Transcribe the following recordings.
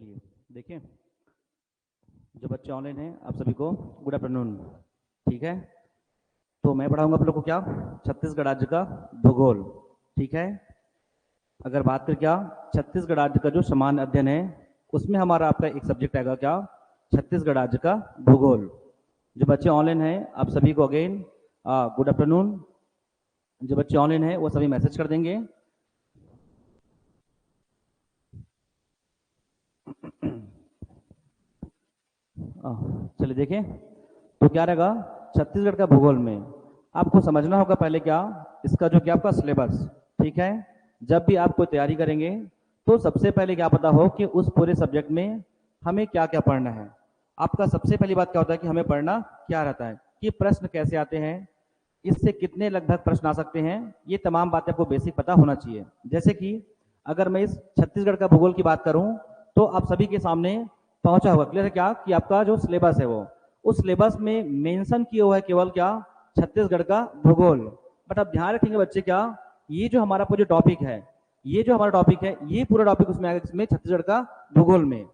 चलिए देखिए, जो बच्चे ऑनलाइन हैं आप सभी को गुड आफ्टरनून। ठीक है, तो मैं पढ़ाऊंगा आप लोग को क्या, छत्तीसगढ़ राज्य का भूगोल। ठीक है, अगर बात करें क्या छत्तीसगढ़ राज्य का जो सामान्य अध्ययन है उसमें हमारा आपका एक सब्जेक्ट आएगा क्या, छत्तीसगढ़ राज्य का भूगोल। जो बच्चे ऑनलाइन हैं आप सभी को अगेन गुड आफ्टरनून। जो बच्चे ऑनलाइन हैं वो सभी मैसेज कर देंगे। चलिए देखें, तो क्या रहेगा छत्तीसगढ़ का भूगोल में आपको समझना होगा पहले क्या, इसका जो क्या आपका सिलेबस। ठीक है, जब भी आप कोई तैयारी करेंगे तो सबसे पहले क्या पता हो कि उस पूरे सब्जेक्ट में हमें क्या क्या पढ़ना है। आपका सबसे पहली बात क्या होता है कि हमें पढ़ना क्या रहता है, कि प्रश्न कैसे आते हैं, इससे कितने लगभग प्रश्न आ सकते हैं, ये तमाम बातें आपको बेसिक पता होना चाहिए। जैसे कि अगर मैं इस छत्तीसगढ़ का भूगोल की बात करूं तो आप सभी के सामने पहुंचा होगा, क्लियर है क्या, कि आपका जो सिलेबस है वो उस सिलेबस में मेंशन किया हुआ है केवल क्या, छत्तीसगढ़ का भूगोल। बट अब ध्यान रखेंगे बच्चे क्या, ये जो हमारा जो टॉपिक है, ये जो हमारा टॉपिक है, ये पूरा टॉपिक उसमें आएगा, इसमें छत्तीसगढ़ का भूगोल में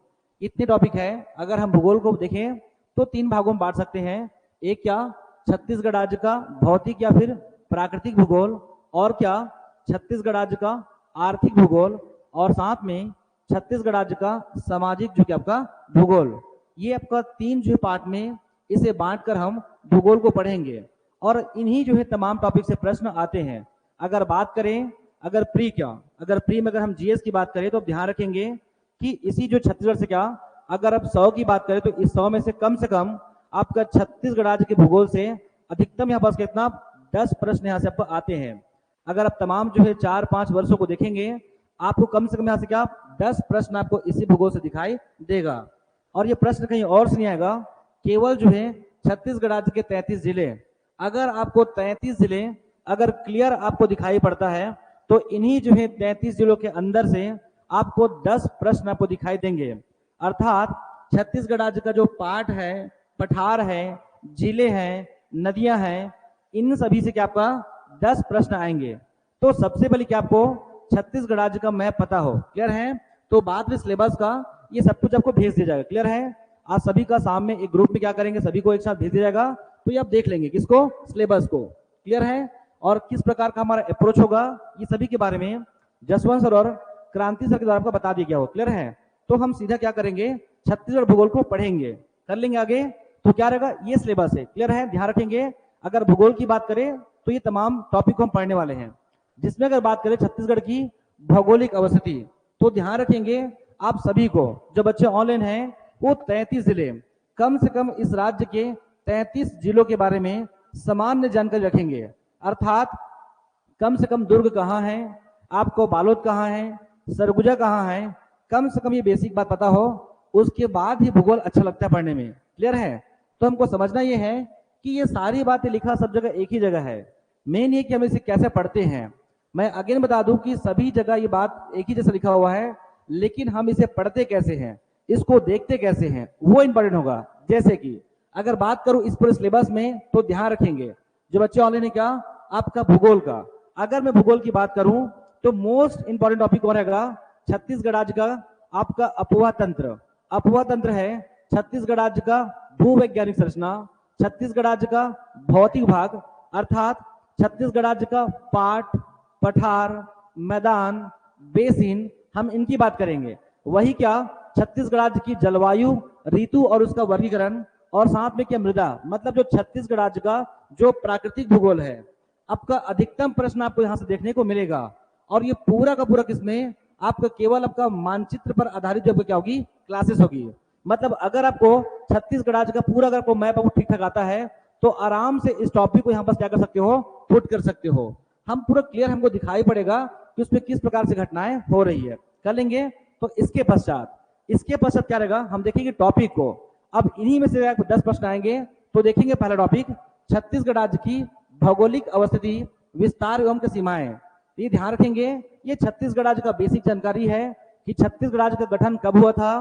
इतने टॉपिक है। अगर हम भूगोल को देखें तो 3 भागों में बांट सकते हैं। एक क्या, छत्तीसगढ़ राज्य का भौतिक या फिर प्राकृतिक भूगोल, और क्या छत्तीसगढ़ राज्य का आर्थिक भूगोल, और साथ में छत्तीसगढ़ राज्य का सामाजिक जो कि आपका भूगोल। ये आपका 3 जो पार्ट में इसे बांटकर हम भूगोल को पढ़ेंगे, और इन्हीं जो है तमाम टॉपिक से प्रश्न आते हैं। अगर बात करें अगर प्री में अगर हम जीएस की बात करें तो ध्यान रखेंगे कि इसी जो छत्तीसगढ़ से क्या, अगर आप 100 की बात करें तो इस 100 में से कम आपका छत्तीसगढ़ राज्य के भूगोल से अधिकतम यहाँ पास कितना 10 प्रश्न यहाँ से आपको आते हैं। अगर आप तमाम जो है 4-5 वर्षों को देखेंगे आपको कम से कम यहाँ से क्या 10 प्रश्न आपको इसी भूगोल से दिखाई देगा। और ये प्रश्न कहीं और से नहीं आएगा, केवल जो है छत्तीसगढ़ राज्य के 33 जिले, अगर आपको 33 जिले अगर क्लियर आपको दिखाई पड़ता है तो इन्हीं जो है 33 जिलों के अंदर से आपको 10 प्रश्न आपको दिखाई देंगे। अर्थात छत्तीसगढ़ राज्य का जो पाठ है, पठार है, जिले हैं, नदियां हैं, इन सभी से क्या आपका 10 प्रश्न आएंगे। तो सबसे पहले क्या आपको छत्तीसगढ़ राज्य का मैप पता हो, क्लियर है, तो बाद में सिलेबस का ये सब कुछ आपको भेज दिया जाएगा। क्लियर है, आज सभी का सामने एक ग्रुप में क्या करेंगे, सभी को एक साथ भेज दिया जाएगा, तो ये आप देख लेंगे किसको, सिलेबस को। क्लियर है, और किस प्रकार का हमारा अप्रोच होगा ये सभी के बारे में जसवंत सर और क्रांति सर के द्वारा आपको बता दिया गया हो। क्लियर है, तो हम सीधा क्या करेंगे, छत्तीसगढ़ भूगोल को पढ़ेंगे, कर लेंगे आगे। तो क्या रहेगा, ये सिलेबस है। क्लियर है, ध्यान रखेंगे अगर भूगोल की बात करें तो ये तमाम टॉपिक को हम पढ़ने वाले हैं, जिसमें अगर बात करें छत्तीसगढ़ की भौगोलिक अवस्थिति, तो ध्यान रखेंगे आप सभी को, जो बच्चे ऑनलाइन हैं वो 33 जिले, कम से कम इस राज्य के 33 जिलों के बारे में सामान्य जानकारी रखेंगे। अर्थात कम से कम दुर्ग कहाँ है, आपको बालोद कहाँ है, सरगुजा कहाँ है, कम से कम ये बेसिक बात पता हो, उसके बाद ही भूगोल अच्छा लगता है पढ़ने में। क्लियर है, तो हमको समझना ये है कि ये सारी बातें लिखा सब जगह एक ही जगह है, मेन ये कि हम इसे कैसे पढ़ते हैं। मैं अगेन बता दूं कि सभी जगह ये बात एक ही जैसा लिखा हुआ है, लेकिन हम इसे पढ़ते कैसे हैं, इसको देखते कैसे हैं, वो इंपॉर्टेंट होगा। जैसे कि अगर बात करूं इस पूरे सिलेबस में तो ध्यान रखेंगे जो बच्चे ऑनलाइन है क्या, आपका भूगोल का, अगर मैं भूगोल की बात करूं तो मोस्ट इंपॉर्टेंट टॉपिक कौन रहेगा, छत्तीसगढ़ राज्य का आपका अफवाह तंत्र। अफवाह तंत्र है छत्तीसगढ़ राज्य का भूवैज्ञानिक संरचना, छत्तीसगढ़ राज्य का भौतिक भाग, अर्थात छत्तीसगढ़ राज्य का पाठ, पठार, मैदान, बेसिन, हम इनकी बात करेंगे। वही क्या, छत्तीसगढ़ राज्य की जलवायु, ऋतु और उसका वर्गीकरण, और साथ में क्या मृदा, मतलब जो छत्तीसगढ़ राज्य का जो प्राकृतिक भूगोल है, आपका अधिकतम प्रश्न आपको यहां से देखने को मिलेगा। और ये पूरा का पूरा किसमें, आपका केवल आपका मानचित्र पर आधारित जो क्या होगी, क्लासेस होगी। मतलब अगर आपको छत्तीसगढ़ राज्य का पूरा अगर आपको मैप आपको ठीक ठाक आता है तो आराम से इस टॉपिक को यहाँ पर क्या कर सकते हो, पुट कर सकते हो। हम पूरा क्लियर हमको दिखाई पड़ेगा कि उसमें किस प्रकार से घटनाएं हो रही है, कर लेंगे। तो इसके पश्चात क्या रहेगा, हम देखेंगे टॉपिक को। अब इन्हीं में से 10 प्रश्न आएंगे, तो देखेंगे पहला टॉपिक छत्तीसगढ़ राज्य की भौगोलिक अवस्थिति, विस्तार एवं सीमाएं। ये ध्यान रखेंगे, ये छत्तीसगढ़ राज्य का बेसिक जानकारी है कि छत्तीसगढ़ राज्य का गठन कब हुआ था,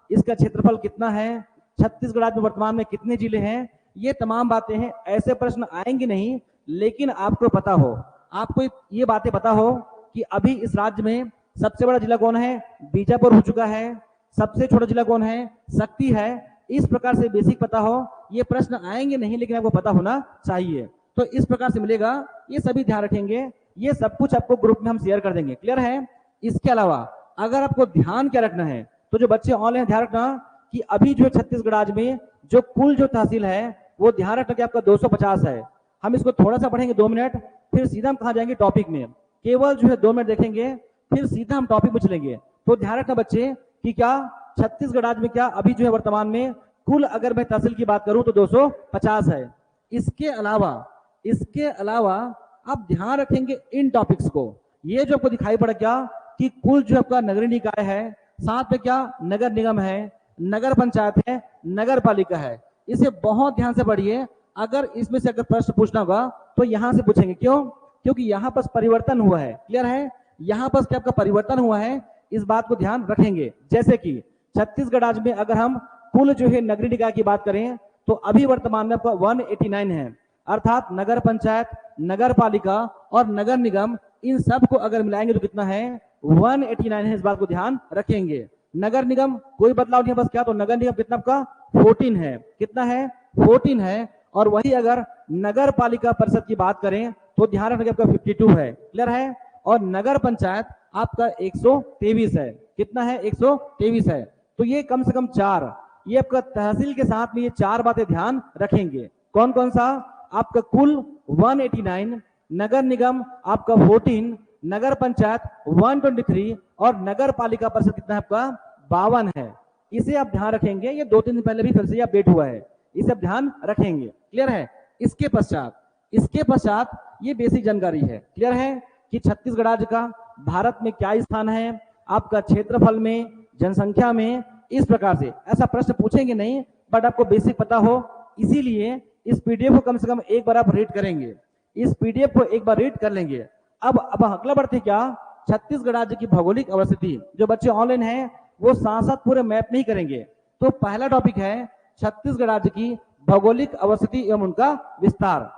इसका क्षेत्रफल कितना है, छत्तीसगढ़ राज्य में वर्तमान में कितने जिले हैं, ये तमाम बातें हैं। ऐसे प्रश्न आएंगे नहीं, लेकिन आपको पता हो, आपको ये बातें पता हो कि अभी इस राज्य में सबसे बड़ा जिला कौन है, बीजापुर हो चुका है, सबसे छोटा जिला कौन है? शक्ति है। इस प्रकार से बेसिक पता हो, ये प्रश्न आएंगे नहीं लेकिन आपको पता होना चाहिए। तो इस प्रकार से मिलेगा, ये सभी ध्यान रखेंगे, ये सब कुछ आपको ग्रुप में हम शेयर कर देंगे। क्लियर है? इसके अलावा अगर आपको ध्यान क्या रखना है, तो जो बच्चे ऑनलाइन ध्यान रखना कि अभी जो छत्तीसगढ़ राज्य में जो कुल जो तहसील है वो ध्यान रखना कि आपका 250 है। हम इसको थोड़ा सा पढ़ेंगे 2 मिनट, फिर सीधा हम कहाँ जाएंगे? टॉपिक में। केवल जो है 2 मिनट देखेंगे, फिर सीधा हम टॉपिक में चलेंगे। तो ध्यान रखना बच्चे कि क्या छत्तीसगढ़ राज्य में क्या अभी जो है वर्तमान में कुल अगर मैं तहसील की बात करूं तो 250 है। इसके अलावा आप ध्यान रखेंगे इन टॉपिक्स को। ये जो आपको दिखाई पड़ा क्या कि कुल जो आपका नगरीय निकाय है, साथ में क्या नगर निगम है, नगर पंचायत है, नगर पालिका है। इसे बहुत ध्यान से पढ़िए। अगर इसमें से अगर प्रश्न पूछना होगा तो यहां से पूछेंगे। क्यों? क्योंकि यहां पर परिवर्तन हुआ है। क्लियर है? यहां पर क्या आपका परिवर्तन हुआ है, इस बात को ध्यान रखेंगे। जैसे कि छत्तीसगढ़ राज्य में अगर हम कुल जो है नगरीय निकाय की बात करें तो अभी वर्तमान में आपका 189 है, अर्थात नगर पंचायत, नगर पालिका और नगर निगम इन सब को अगर मिलाएंगे तो कितना है? 189 है। इस बात को ध्यान रखेंगे। नगर निगम कोई बदलाव नहीं है, बस क्या, तो नगर निगम कितना आपका 14 है। कितना है? 14 है। और वही अगर नगर पालिका परिषद की बात करें तो ध्यान रखेंगे आपका 52 है। क्लियर है? और नगर पंचायत आपका 123 है। कितना है? 123 है। तो ये कम से कम 4, ये आपका तहसील के साथ में ये 4 बातें ध्यान रखेंगे। कौन कौन सा? आपका कुल 189, नगर निगम आपका 14, नगर पंचायत 123 और नगर पालिका परिषद कितना है आपका? 52 है। इसे आप ध्यान रखेंगे। ये 2-3 दिन पहले भी फिर से अपडेट हुआ है, इसे आप ध्यान रखेंगे। क्लियर है? इसके पश्चात ये बेसिक जानकारी है। क्लियर है कि छत्तीसगढ़ राज्य का भारत में क्या स्थान है, आपका क्षेत्रफल में, जनसंख्या में। इस प्रकार से ऐसा प्रश्न पूछेंगे नहीं, बट आपको बेसिक पता हो, इसीलिए इस पीडीएफ को कम से कम एक बार आप रीड करेंगे। इस पीडीएफ को एक बार रीड कर लेंगे। अब अगला बढ़ते क्या? छत्तीसगढ़ राज्य की भौगोलिक अवस्थिति। जो बच्चे ऑनलाइन हैं वो साथ साथ पूरे मैप नहीं करेंगे। तो पहला टॉपिक है छत्तीसगढ़ राज्य की भौगोलिक अवस्थिति एवं उनका विस्तार।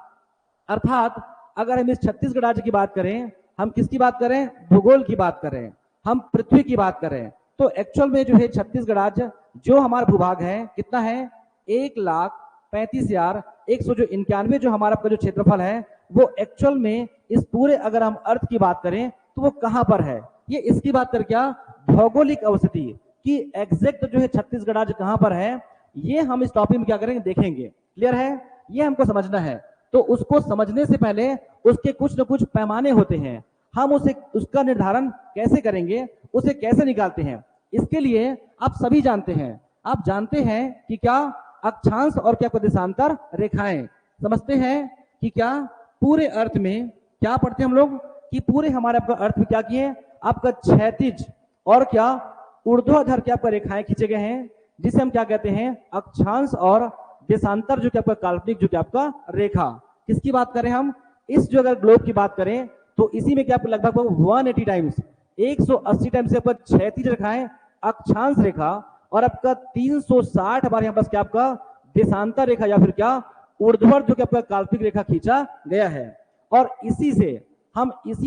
अर्थात अगर हम इस छत्तीसगढ़ राज्य की बात करें, हम किसकी बात करें? भूगोल की बात करें, हम पृथ्वी की बात करें, तो एक्चुअल में जो है छत्तीसगढ़ राज्य जो हमारा भूभाग है कितना है? 1,35,191 जो हमारा आपका जो क्षेत्रफल है वो एक्चुअल में इस पूरे अगर हम अर्थ की बात करें तो वो कहां पर है? ये इसकी बात कर क्या? भौगोलिक अवस्थिति की एग्जैक्ट जो है छत्तीसगढ़ राज्य कहां पर है, ये हम इस टॉपिक में क्या करेंगे? देखेंगे। क्लियर है? ये हमको समझना है। तो उसको समझने से पहले उसके कुछ न कुछ पैमाने होते हैं, हम उसका निर्धारण कैसे करेंगे, उसे कैसे निकालते हैं? इसके लिए आप सभी जानते हैं, आप जानते हैं कि क्या अक्षांश और क्या देशांतर रेखाएं। समझते हैं कि क्या पूरे अर्थ में क्या पढ़ते हैं हम लोग कि पूरे हमारे आपका अर्थ में क्या किए? आपका क्षैतिज और क्या ऊर्ध्वाधर क्या आपका रेखाएं खींचे गए हैं, जिसे हम क्या कहते हैं? अक्षांश और देशांतर जो क्या आपका काल्पनिक जो क्या आपका रेखा। किसकी बात करें हम? इस जो अगर ग्लोब की बात करें तो इसी में क्या आपको लगभग 180 टाइम्स 180 टाइम्स से आपका क्षैतिज रेखाएं अक्षांश रेखा और आपका 360 बार यहाँ पर क्या आपका देशांतर रेखा या फिर क्या ऊर्ध्वाधर जो कि आपका काल्पनिक रेखा खींचा गया है। और इसी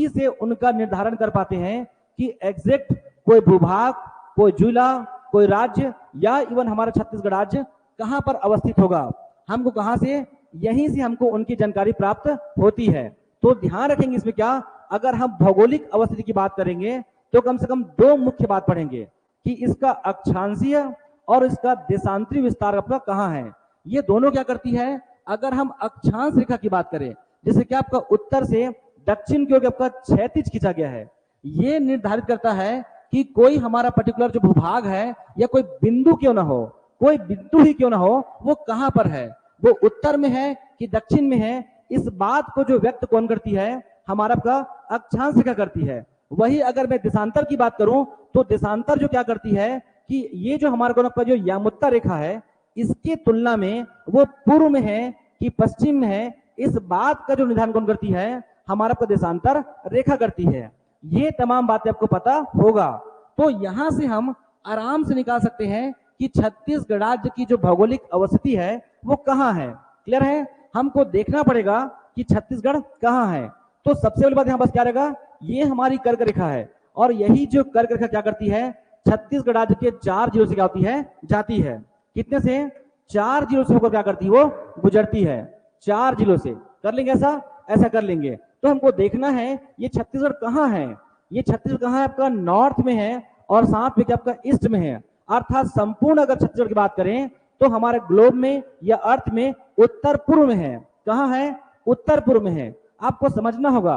से उनका निर्धारण कर पाते हैं कि एग्जैक्ट कोई भूभाग, कोई जिला, कोई राज्य या इवन हमारा छत्तीसगढ़ राज्य कहां पर अवस्थित होगा। हमको कहां से? यहीं से हमको उनकी जानकारी प्राप्त होती है। तो ध्यान रखेंगे इसमें क्या, अगर हम भौगोलिक अवस्थिति की बात करेंगे तो कम से कम 2 मुख्य बात पढ़ेंगे कि इसका अक्षांशीय और इसका देशांतरीय विस्तार अपना कहां है। ये दोनों क्या करती है? अगर हम अक्षांश रेखा की बात करें, जैसे कि आपका उत्तर से दक्षिण की ओर आपका क्षैतिज खींचा गया है, ये निर्धारित करता है कि कोई हमारा पर्टिकुलर जो भूभाग है या कोई बिंदु क्यों ना हो, कोई बिंदु ही क्यों ना हो, वो कहां पर है, वो उत्तर में है कि दक्षिण में है। इस बात को जो व्यक्त कौन करती है? हमारा आपका अक्षांश रेखा करती है। वही अगर मैं देशांतर की बात करूं तो देशांतर जो क्या करती है कि ये जो हमारा कोण का जो यामुत्तर रेखा है, इसके तुलना में वो पूर्व में है कि पश्चिम में है, इस बात का जो निर्धारण कौन करती है? हमारा आपका देशांतर रेखा करती है। ये तमाम बातें आपको पता होगा। तो यहां से हम आराम से निकाल सकते हैं कि छत्तीसगढ़ राज्य की जो भौगोलिक अवस्थिति है वो कहां है। क्लियर है? हमको देखना पड़ेगा कि छत्तीसगढ़ कहां है। तो सबसे पहली बात यहां बस क्या रहेगा? ये हमारी कर्क रेखा है और यही जो कर्क रेखा क्या करती है? छत्तीसगढ़ राज्य के 4 जिलों से क्या होती है, जाती है। कितने से? 4 जिलों से होकर क्या करती है, वो गुजरती है। 4 जिलों से। कर लेंगे ऐसा? ऐसा कर लेंगे। तो हमको देखना है ये छत्तीसगढ़ कहाँ है। ये छत्तीसगढ़ कहाँ है? आपका नॉर्थ में है और साथ में क्या आपका ईस्ट में है। अर्थात संपूर्ण अगर छत्तीसगढ़ की बात करें तो हमारे ग्लोब में या अर्थ में उत्तर पूर्व में है। कहाँ है? उत्तर पूर्व में है। आपको समझना होगा,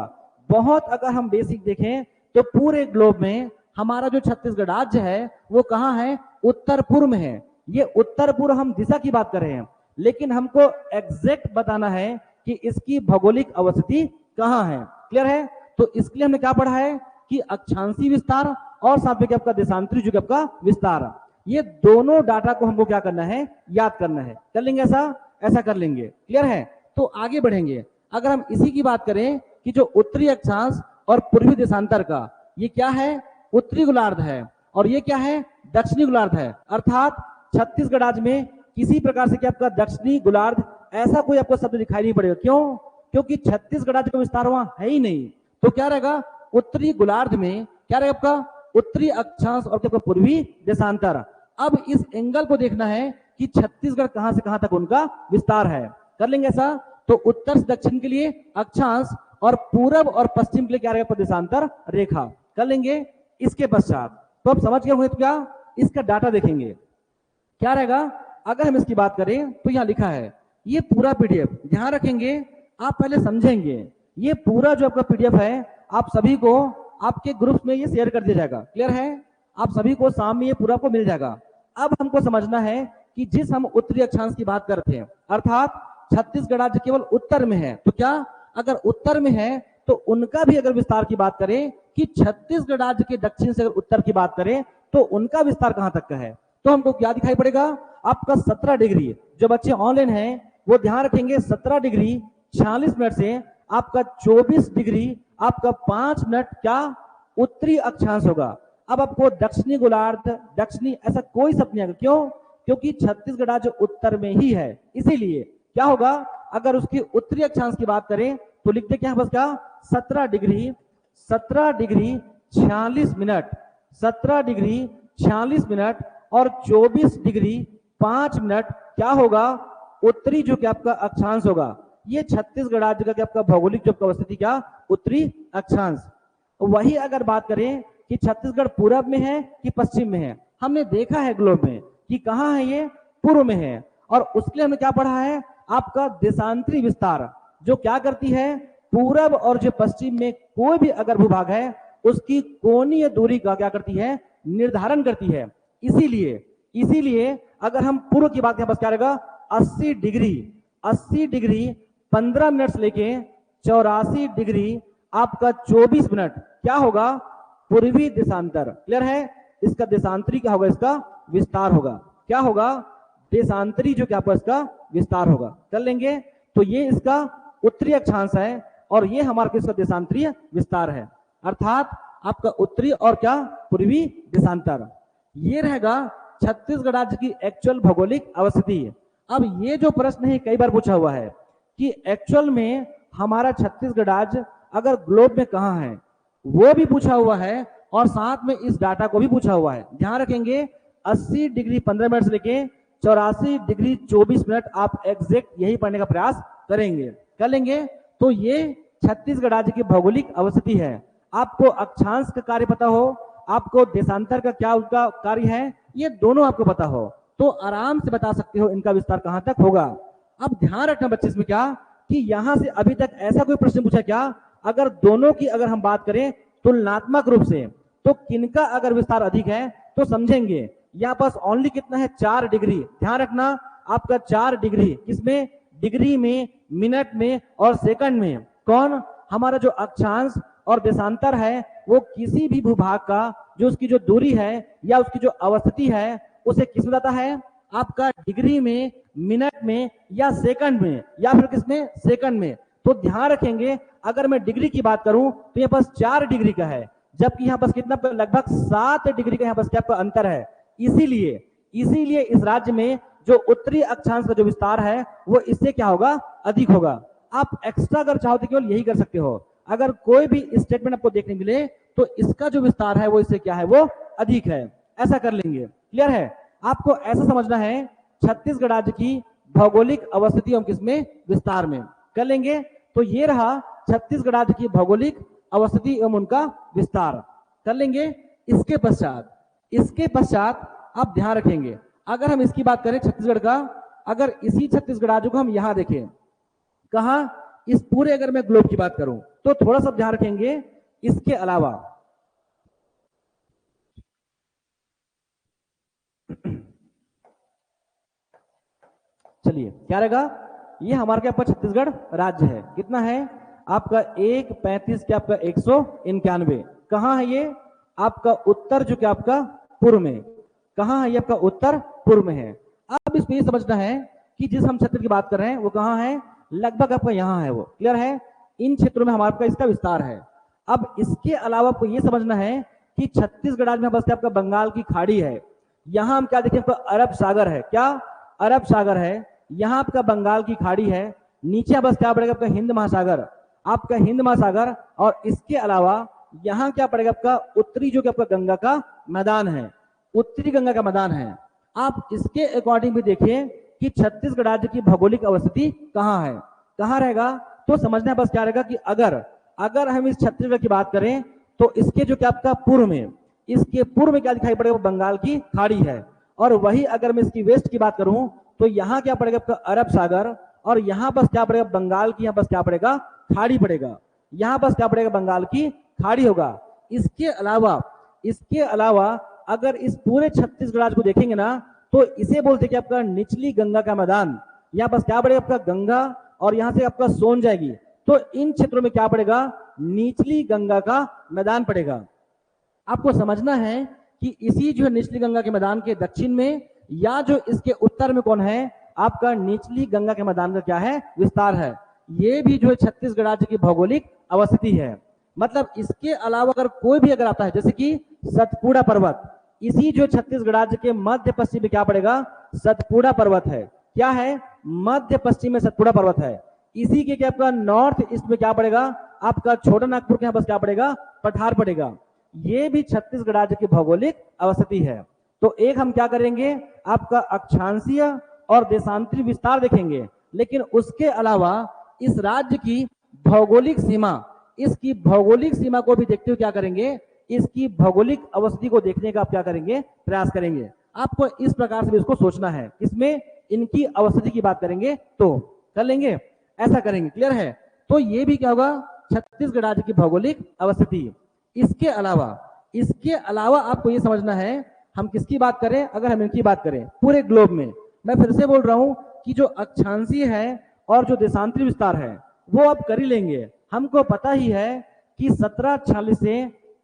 बहुत अगर हम बेसिक देखें तो पूरे ग्लोब में हमारा जो छत्तीसगढ़ राज्य है वो कहाँ है? उत्तर पूर्व में है। ये उत्तर पूर्व हम दिशा की बात कर रहे हैं, लेकिन हमको एग्जैक्ट बताना है कि इसकी भौगोलिक अवस्थिति कहाँ है। क्लियर है? तो इसके लिए हमने क्या पढ़ा है कि अक्षांशीय विस्तार और साथ में आपका देशांतरी जो आपका विस्तार, ये दोनों डाटा को हमको क्या करना है, याद करना है। कर लेंगे ऐसा? ऐसा कर लेंगे। क्लियर है? तो आगे बढ़ेंगे। अगर हम इसी की बात करें कि जो उत्तरी अक्षांश और पूर्वी देशांतर का, ये क्या है? उत्तरी गोलार्ध है और ये क्या है? दक्षिणी गोलार्ध है। अर्थात छत्तीसगढ़ राज्य में किसी प्रकार से क्या आपका दक्षिणी गोलार्ध ऐसा कोई आपको शब्द दिखाई नहीं पड़ेगा। क्यों? क्योंकि छत्तीसगढ़ राज्य का विस्तार वहां है ही नहीं। तो क्या रहेगा? उत्तरी गोलार्ध में क्या रहेगा आपका? उत्तरी अक्षांश और क्या पूर्वी देशांतर। अब इस एंगल को देखना है कि छत्तीसगढ़ कहां से कहां तक उनका विस्तार है। कर लेंगे ऐसा? तो उत्तर से दक्षिण के लिए अक्षांश और पूरब और पश्चिम के लिए क्या रहेगा? देशांतर रेखा। कर लेंगे। इसके पश्चात तो अब समझ गए हुए तो क्या इसका डाटा देखेंगे क्या रहेगा। अगर हम इसकी बात करें तो यहां लिखा है ये पूरा पीडीएफ, ध्यान रखेंगे आप पहले समझेंगे। ये पूरा जो आपका पीडीएफ है आप सभी को आपके ग्रुप में ये शेयर कर दिया जाएगा। क्लियर है? आप सभी को सामने ये पूरा को मिल जाएगा। अब हमको समझना है कि जिस हम उत्तरी अक्षांश की बात करते हैं, अर्थात छत्तीसगढ़ राज्य केवल उत्तर में है, तो क्या अगर उत्तर में है तो उनका भी अगर विस्तार की बात करें कि छत्तीसगढ़ राज्य के दक्षिण से अगर उत्तर की बात करें तो उनका विस्तार कहां तक का है, तो हमको क्या दिखाई पड़ेगा? आपका 17 डिग्री। जो बच्चे ऑनलाइन हैं वो ध्यान रखेंगे 17 डिग्री 46 मिनट से आपका 24 डिग्री आपका 5 मिनट क्या उत्तरी अक्षांश होगा। अब आपको दक्षिणी गोलार्ध, दक्षिणी ऐसा कोई शब्द नहीं आएगा। क्यों? क्योंकि छत्तीसगढ़ राज्य उत्तर में ही है। इसीलिए क्या होगा, अगर उसकी उत्तरी अक्षांश की बात करें तो लिखते क्या है बस क्या 17 डिग्री 46 मिनट, 17 डिग्री 46 मिनट और 24 डिग्री 5 मिनट क्या होगा? उत्तरी जो क्या आपका अक्षांश होगा। ये छत्तीसगढ़ राज्य का क्या आपका भौगोलिक जो अवस्थिति क्या उत्तरी अक्षांश। वही अगर बात करें कि छत्तीसगढ़ पूरब में है कि पश्चिम में है, हमने देखा है ग्लोब में कि कहां है, ये पूर्व में है। और उसके लिए हमने क्या पढ़ा है? आपका देशांतरी विस्तार, जो क्या करती है पूरब और जो पश्चिम में कोई भी अगर भूभाग है उसकी कोणीय दूरी का क्या करती है? निर्धारण करती है। इसीलिए अगर हम पूर्व की बात करें बस क्या रहेगा 80 डिग्री 15 मिनट से लेके 84 डिग्री आपका 24 मिनट क्या होगा? पूर्वी देशांतर। क्लियर है? इसका देशांतरी क्या होगा? इसका विस्तार होगा। क्या होगा? देशांतरी जो क्या आपका इसका विस्तार होगा। कर लेंगे। तो ये इसका उत्तरी अक्षांश है और ये हमारा किसका देशांतरीय विस्तार है, अर्थात आपका उत्तरी और क्या पूर्वी देशांतर। ये रहेगा छत्तीसगढ़ राज्य की एक्चुअल भौगोलिक अवस्थिति। अब ये जो प्रश्न है कई बार पूछा हुआ है कि एक्चुअल में हमारा छत्तीसगढ़ राज्य अगर ग्लोब में कहां है, वो भी पूछा हुआ है और साथ में इस डाटा को भी पूछा हुआ है। ध्यान रखेंगे 80 डिग्री 15 मिनट से लेके 84 डिग्री 24 मिनट आप एग्जैक्ट यही पढ़ने का प्रयास करेंगे। कर लेंगे। तो ये छत्तीसगढ़ राज्य की भौगोलिक अवस्थिति है। आपको अक्षांश का कार्य पता हो, आपको देशांतर का क्या उनका कार्य है, ये दोनों आपको पता हो तो आराम से बता सकते हो इनका विस्तार कहां तक होगा। अब ध्यान रखना बच्चे इसमें क्या कि यहां से अभी तक ऐसा कोई प्रश्न पूछा क्या, अगर दोनों की अगर हम बात करें तुलनात्मक रूप से तो किनका अगर विस्तार अधिक है तो समझेंगे। यहाँ पास ओनली कितना है 4 डिग्री। ध्यान रखना आपका 4 डिग्री किसमें? डिग्री में, मिनट में और सेकंड में। कौन? हमारा जो अक्षांश और देशांतर है वो किसी भी भूभाग का जो उसकी जो दूरी है या उसकी जो अवस्थिति है उसे किस में बताता है? आपका डिग्री में, मिनट में या सेकंड में, या फिर किसमें? सेकंड में। तो ध्यान रखेंगे अगर मैं डिग्री की बात करूं तो यहाँ पास 4 डिग्री का है, जबकि यहाँ पास कितना लगभग 7 डिग्री का यहाँ पास क्या अंतर है। इसीलिए इस राज्य में जो उत्तरी अक्षांश का जो विस्तार है वो इससे क्या होगा? अधिक होगा। आप एक्स्ट्रा अगर चाहो तो केवल यही कर सकते हो, अगर कोई भी स्टेटमेंट आपको देखने मिले तो इसका जो विस्तार है वो इससे क्या है? वो अधिक है। ऐसा कर लेंगे। क्लियर है? आपको ऐसा समझना है छत्तीसगढ़ राज्य की भौगोलिक अवस्थिति एवं किसमें विस्तार में कर लेंगे। तो ये रहा छत्तीसगढ़ राज्य की भौगोलिक अवस्थिति एवं उनका विस्तार कर लेंगे। इसके पश्चात आप ध्यान रखेंगे, अगर हम इसकी बात करें छत्तीसगढ़ का, अगर इसी छत्तीसगढ़ राज्य को हम यहां देखें, कहा इस पूरे अगर मैं ग्लोब की बात करूं तो थोड़ा सा ध्यान रखेंगे। इसके अलावा चलिए क्या रहेगा, ये हमारे क्या छत्तीसगढ़ राज्य है, कितना है आपका 135 क्या आपका 191। कहां है ये आपका उत्तर, जो कि आपका पूर्व में, कहां है ये आपका उत्तर पूर्व में है। अब इसमें ये समझना है कि जिस हम क्षेत्र की बात कर रहे हैं वो कहां है, लगभग आपका यहां है वो। क्लियर है? इन क्षेत्रों में हमारे इसका विस्तार है। अब इसके अलावा आपको ये समझना है कि छत्तीसगढ़ राज्य में बस आपका बंगाल की खाड़ी है, यहां हम क्या देखें आपका अरब सागर है, क्या अरब सागर है, यहां आपका बंगाल की खाड़ी है, नीचे बस क्या पड़ेगा आपका हिंद महासागर, आपका हिंद महासागर, और इसके अलावा यहां क्या पड़ेगा आपका उत्तरी जो कि आपका गंगा का मैदान है, उत्तरी गंगा का मैदान है। आप इसके अकॉर्डिंग भी देखिए कि छत्तीसगढ़ राज्य की भौगोलिक अवस्थिति कहां है, कहां रहेगा। तो समझना बस क्या रहेगा कि अगर हम इस छत्तीसगढ़ की बात करें तो इसके जो कि आपका पूर्व में, इसके पूर्व में क्या दिखाई पड़ेगा, बंगाल की खाड़ी है। और वही अगर मैं इसकी वेस्ट की बात करूं तो यहां क्या पड़ेगा आपका अरब सागर, और यहां बस क्या पड़ेगा बंगाल की, यहां बस क्या पड़ेगा खाड़ी पड़ेगा, यहां बस क्या पड़ेगा बंगाल की खाड़ी होगा। इसके अलावा अगर इस पूरे छत्तीसगढ़ राज्य को देखेंगे ना तो इसे बोलते कि आपका निचली गंगा का मैदान, यहां बस क्या पड़ेगा आपका गंगा, और यहां से आपका सोन जाएगी, तो इन क्षेत्रों में क्या पड़ेगा, निचली गंगा का मैदान पड़ेगा। आपको समझना है कि इसी जो निचली गंगा के मैदान के दक्षिण में या जो इसके उत्तर में कौन है, आपका निचली गंगा के मैदान का क्या है, विस्तार है। ये भी जो है छत्तीसगढ़ राज्य की भौगोलिक अवस्थिति है। मतलब इसके अलावा अगर कोई भी अगर आता है, जैसे कि सतपुड़ा पर्वत, इसी जो छत्तीसगढ़ राज्य के मध्य पश्चिम में क्या पड़ेगा, सतपुड़ा पर्वत है, क्या है मध्य पश्चिम में सतपुड़ा पर्वत है। इसी के क्या आपका नॉर्थ ईस्ट में क्या पड़ेगा, आपका छोटा नागपुर के यहाँ बस क्या पड़ेगा, पठार पड़ेगा। ये भी छत्तीसगढ़ राज्य की भौगोलिक अवस्थिति है। तो एक हम क्या करेंगे, आपका अक्षांशीय और देशांतरी विस्तार देखेंगे, लेकिन उसके अलावा इस राज्य की भौगोलिक सीमा, इसकी भौगोलिक सीमा को भी देखते हुए क्या करेंगे, इसकी भौगोलिक अवस्थिति को देखने का आप क्या करेंगे, प्रयास करेंगे। आपको इस प्रकार से भी इसको सोचना है, इसमें इनकी अवस्थिति की बात करेंगे तो कर लेंगे, ऐसा करेंगे। क्लियर है? तो ये भी क्या होगा, छत्तीसगढ़ राज्य की भौगोलिक अवस्थिति। इसके अलावा आपको ये समझना है, हम किसकी बात करें, अगर हम इनकी बात करें पूरे ग्लोब में, मैं फिर से बोल रहा हूं कि जो अक्षांशीय है और जो देशांतरी विस्तार है वो आप कर ही लेंगे। हमको पता ही है कि 1740 से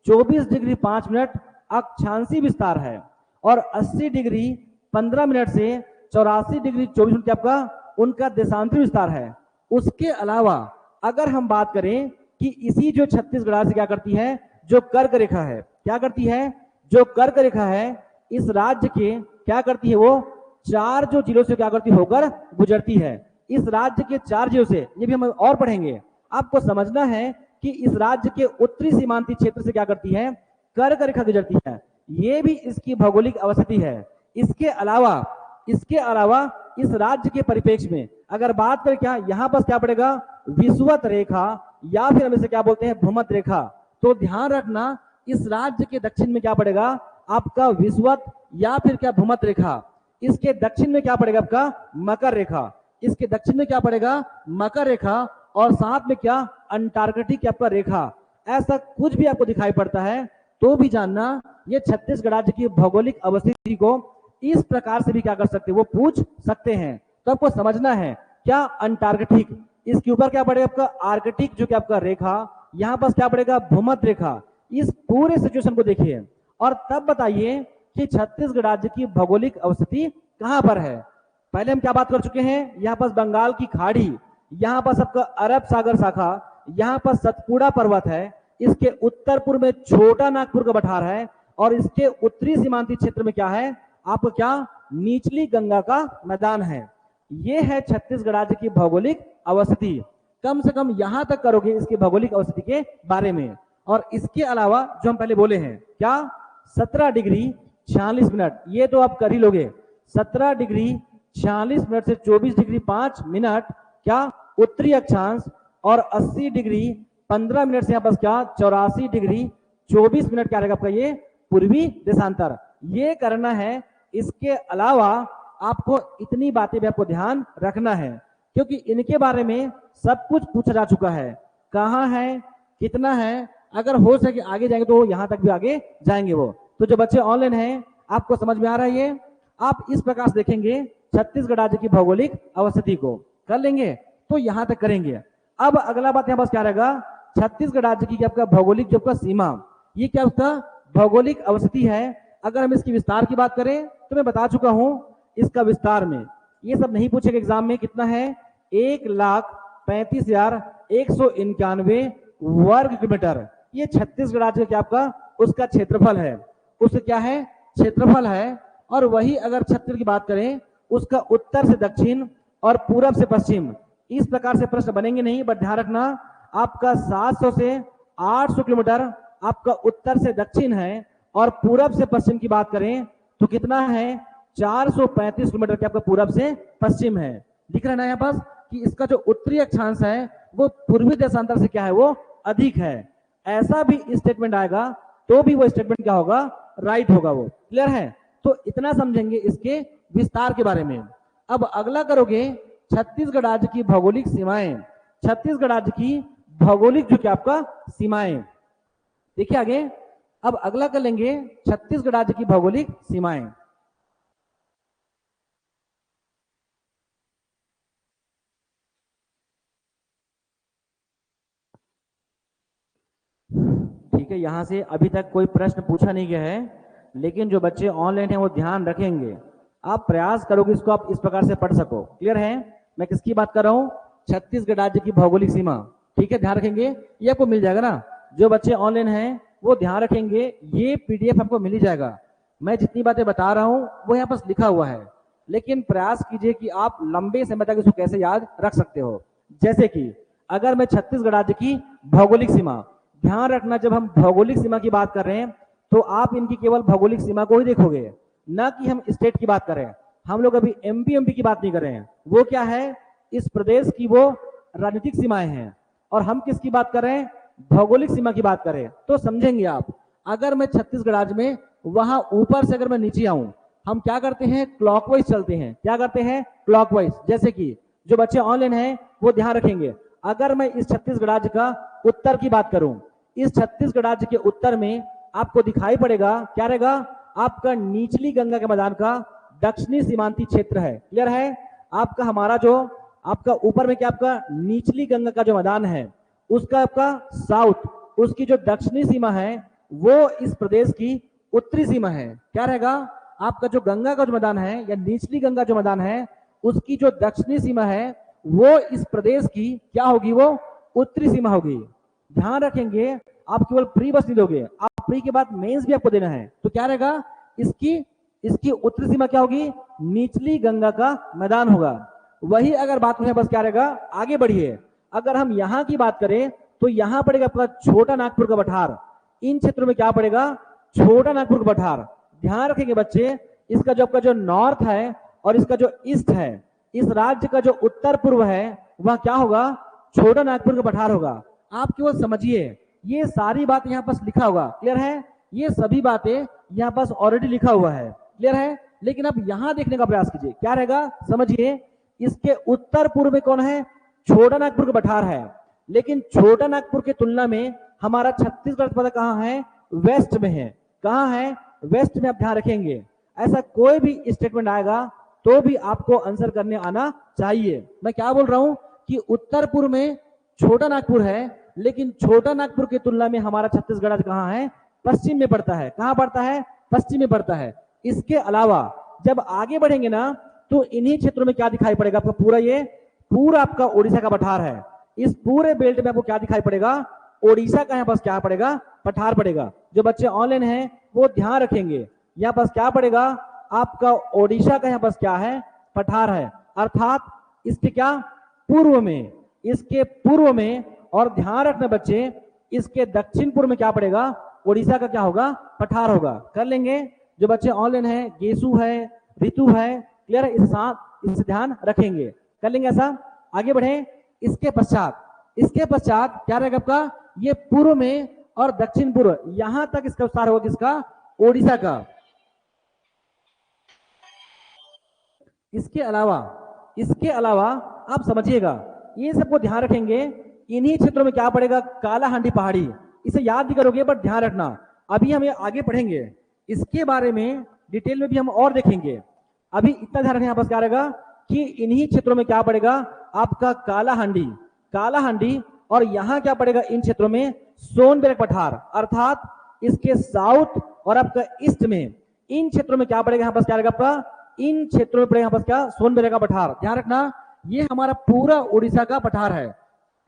24 डिग्री 5 मिनट अक्षांशीय विस्तार है, और 80 डिग्री 15 मिनट से 84 डिग्री 24 मिनट आपका उनका देशांतरी विस्तार है। उसके अलावा अगर हम बात करें कि इसी जो छत्तीसगढ़ राज्य क्या करती है, जो कर्क रेखा है, क्या करती है, जो कर्क रेखा है इस राज्य के क्या करती है, वो 4 जो जिलों से क्या करती होकर गुजरती है। इस राज्य के 4 जिलों से, ये भी हम और पढ़ेंगे। आपको समझना है कि इस राज्य के उत्तरी सीमांती क्षेत्र से क्या करती है, कर्क रेखा गुजरती है। ये भी इसकी भौगोलिक अवस्थिति है। इसके अलावा इस राज्य के परिप्रेक्ष्य में अगर बात करें, क्या यहां पर क्या पड़ेगा, विषुवत रेखा, या फिर हम इसे क्या बोलते हैं, भूमध्य रेखा। तो ध्यान रखना, इस राज्य के दक्षिण में क्या पड़ेगा, आपका विषुवत या फिर क्या भूमध्य रेखा। इसके दक्षिण में क्या पड़ेगा, आपका मकर रेखा। इसके दक्षिण में क्या पड़ेगा, मकर रेखा, और साथ में क्या, अंटार्कटिक आपका रेखा। ऐसा कुछ भी आपको दिखाई पड़ता है तो भी जानना, ये छत्तीसगढ़ राज्य की भौगोलिक अवस्थिति को इस प्रकार से भी क्या कर सकते, वो पूछ सकते हैं। तो आपको समझना है, क्या अंटार्कटिक, इसके ऊपर क्या पड़ेगा आपका आर्कटिक जो कि आपका रेखा, यहां पर क्या पड़ेगा भूमध्य रेखा। इस पूरे सिचुएशन को देखिए और तब बताइए कि छत्तीसगढ़ राज्य की भौगोलिक अवस्थिति कहां पर है। पहले हम क्या बात कर चुके हैं, यहां पर बंगाल की खाड़ी, यहां पर आपका अरब सागर शाखा, यहां पर सतपुड़ा पर्वत है, इसके उत्तर पूर्व में छोटा नागपुर का पठार है, और इसके उत्तरी सीमांती क्षेत्र में क्या है, आपको क्या, निचली गंगा का मैदान है। ये है छत्तीसगढ़ राज्य की भौगोलिक अवस्थिति। कम से कम यहां तक करोगे इसकी भौगोलिक अवस्थिति के बारे में। और इसके अलावा जो हम पहले बोले हैं, क्या 17 डिग्री 46 मिनट, ये तो आप कर ही लोगे। 17 डिग्री 46 मिनट से 24 डिग्री 5 मिनट क्या उत्तरी अक्षांश, और 80 डिग्री 15 मिनट से यहाँ पर क्या 84 डिग्री 24 मिनट क्या रहेगा आपका ये पूर्वी देशांतर। ये करना है। इसके अलावा आपको इतनी बातें भी आपको ध्यान रखना है, क्योंकि इनके बारे में सब कुछ पूछा जा चुका है। कहाँ है, कितना है, अगर हो सके आगे जाएंगे तो यहां तक भी आगे जाएंगे वो। तो जो बच्चे ऑनलाइन हैं, आपको समझ में आ रहा है ये? आप इस प्रकार से देखेंगे छत्तीसगढ़ राज्य की भौगोलिक अवस्थिति को कर लेंगे तो यहां तक करेंगे। अब अगला बात यहाँ पास क्या रहेगा, छत्तीसगढ़ राज्य की आपका भौगोलिक जो आपका सीमा, ये क्या उसका भौगोलिक अवस्थिति है। अगर हम इसकी विस्तार की बात करें तो मैं बता चुका हूं इसका विस्तार में, ये सब नहीं पूछेगा एग्जाम में, कितना है 1,35,191 वर्ग किलोमीटर। ये छत्तीसगढ़ राज्य क्या आपका उसका क्षेत्रफल है, उसका क्या है क्षेत्रफल है। और वही अगर छत्तीसगढ़ की बात करें, उसका उत्तर से दक्षिण और पूरब से पश्चिम, इस प्रकार से प्रश्न बनेंगे नहीं, बट ध्यान रखना आपका 700 से 800 किलोमीटर आपका उत्तर से दक्षिण है, और पूरब से पश्चिम की बात करें तो कितना है 435 किलोमीटर के आपका पूरब से पश्चिम है। दिख रहा है ना यहाँ पास कि इसका जो उत्तरी अक्षांश है वो पूर्वी देशांतर से क्या है वो अधिक है। ऐसा भी स्टेटमेंट आएगा तो भी वो स्टेटमेंट क्या होगा राइट होगा वो। क्लियर है? तो इतना समझेंगे इसके विस्तार के बारे में। अब अगला करोगे छत्तीसगढ़ राज्य की भौगोलिक सीमाएं, छत्तीसगढ़ राज्य की भौगोलिक जो क्या आपका सीमाएं, देखिए आगे। अब अगला कर लेंगे छत्तीसगढ़ राज्य की भौगोलिक सीमाएं। ठीक है, यहां से अभी तक कोई प्रश्न पूछा नहीं गया है, लेकिन जो बच्चे ऑनलाइन हैं वो ध्यान रखेंगे। आप प्रयास करोगे इसको आप इस प्रकार से पढ़ सको। क्लियर है? मैं किसकी बात कर रहा हूं, छत्तीसगढ़ राज्य की भौगोलिक सीमा। ठीक है, ध्यान रखेंगे, ये आपको मिल जाएगा ना। जो बच्चे ऑनलाइन हैं वो ध्यान रखेंगे, ये पीडीएफ आपको मिल ही जाएगा। मैं जितनी बातें बता रहा हूं वो यहाँ पर लिखा हुआ है, लेकिन प्रयास कीजिए कि आप लंबे समय तक इसको कैसे याद रख सकते हो। जैसे कि अगर मैं छत्तीसगढ़ राज्य की भौगोलिक सीमा, ध्यान रखना जब हम भौगोलिक सीमा की बात कर रहे हैं तो आप इनकी केवल भौगोलिक सीमा को ही देखोगे, ना कि हम स्टेट की बात करें। हम लोग अभी एमपी की बात नहीं कर रहे हैं, वो क्या है इस प्रदेश की वो राजनीतिक सीमाएं हैं। और हम किसकी बात कर रहे हैं, भौगोलिक सीमा की बात करें तो समझेंगे आप। अगर मैं छत्तीसगढ़ राज्य में वहां ऊपर से अगर मैं नीचे आऊं, हम क्या करते हैं क्लॉकवाइज चलते हैं। क्या करते हैं क्लॉकवाइज। जैसे कि जो बच्चे ऑनलाइन हैं वो ध्यान रखेंगे, अगर मैं इस छत्तीसगढ़ राज्य का उत्तर की बात करूं, इस छत्तीसगढ़ राज्य के उत्तर में आपको दिखाई पड़ेगा क्या रहेगा, आपका निचली गंगा के मैदान का दक्षिणी सीमांती क्षेत्र है। क्लियर है? आपका हमारा जो आपका ऊपर में क्या आपका निचली गंगा का जो मैदान है उसका आपका साउथ, उसकी जो दक्षिणी सीमा है वो इस प्रदेश की उत्तरी सीमा है। क्या रहेगा, आपका जो गंगा का जो मैदान है या निचली गंगा जो मैदान है उसकी जो दक्षिणी सीमा है वो इस प्रदेश की क्या होगी, वो उत्तरी सीमा होगी। ध्यान रखेंगे, आप केवल प्री बस नहीं दोगे, आप प्री के बाद मेंस भी आपको देना है। तो क्या रहेगा, इसकी उत्तरी सीमा क्या होगी, निचली गंगा का मैदान होगा। वही अगर बात करें बस क्या रहेगा, आगे बढ़िए। अगर हम यहाँ की बात करें तो यहाँ पड़ेगा आपका छोटा नागपुर का पठार। इन क्षेत्रों में क्या पड़ेगा, छोटा नागपुर का पठार। ध्यान रखेंगे बच्चे, इसका जो आपका जो नॉर्थ है और इसका जो ईस्ट है, इस राज्य का जो उत्तर पूर्व है वह क्या होगा, छोटा नागपुर का पठार होगा। आप केवल समझिए, ये सारी बात यहाँ पास लिखा होगा। क्लियर है? ये सभी बातें यहाँ पास ऑलरेडी लिखा हुआ है। क्लियर है? लेकिन अब यहाँ देखने का प्रयास कीजिए, क्या रहेगा समझिए। इसके उत्तर पूर्व में कौन है, छोटा नागपुर का पठार है। लेकिन छोटा नागपुर की तुलना में हमारा छत्तीसगढ़ पता कहाँ है, वेस्ट में है। कहाँ है, वेस्ट में। आप ध्यान रखेंगे, ऐसा कोई भी स्टेटमेंट आएगा तो भी आपको आंसर करने आना चाहिए। मैं क्या बोल रहा हूं कि उत्तर पूर्व में छोटा नागपुर है, लेकिन छोटा नागपुर की तुलना में हमारा छत्तीसगढ़ कहाँ है, पश्चिम में पड़ता है। कहाँ पड़ता है, पश्चिम में पड़ता है। इसके अलावा जब आगे बढ़ेंगे ना तो इन्हीं क्षेत्रों में क्या दिखाई पड़ेगा आपको, पूरा ये पूरा आपका ओडिशा का पठार है। इस पूरे बेल्ट में आपको क्या दिखाई पड़ेगा, ओडिशा का यहाँ पास क्या पड़ेगा, पठार पड़ेगा। जो बच्चे ऑनलाइन हैं वो ध्यान रखेंगे, यहाँ पास क्या पड़ेगा, आपका ओडिशा का यहाँ पास क्या है, पठार है। अर्थात इसके क्या पूर्व में, इसके पूर्व में। और ध्यान रखना बच्चे, इसके दक्षिण पूर्व में क्या पड़ेगा, ओडिशा का क्या होगा, पठार होगा। कर लेंगे। जो बच्चे ऑनलाइन है, गेसु है, ऋतु है, क्लियर है, इस साथ इससे ध्यान रखेंगे, कर लेंगे ऐसा। आगे बढ़े। इसके पश्चात क्या रहेगा आपका, ये पूर्व में और दक्षिण पूर्व, यहां तक इसका विस्तार होगा किसका, ओडिशा का। इसके अलावा आप समझिएगा, ये सबको ध्यान रखेंगे, इन्हीं क्षेत्रों में क्या पड़ेगा, कालाहांडी पहाड़ी। इसे याद भी करोगे बट ध्यान रखना, अभी हम ये आगे पढ़ेंगे, इसके बारे में डिटेल में भी हम और देखेंगे। अभी इतना ध्यान रखें, यहां पर क्या रहेगा कि इन्हीं क्षेत्रों में क्या पड़ेगा आपका कालाहांडी, और यहां क्या पड़ेगा इन क्षेत्रों में, सोनबेरग पठार, अर्थात इसके साउथ और आपका ईस्ट में इन क्षेत्रों में क्या पड़ेगा, यहां पर क्या रहेगा आपका, इन क्षेत्रों में पड़ेगा यहां पर क्या, सोनबेरग का पठार। ध्यान रखना, ये हमारा पूरा उड़ीसा का पठार है।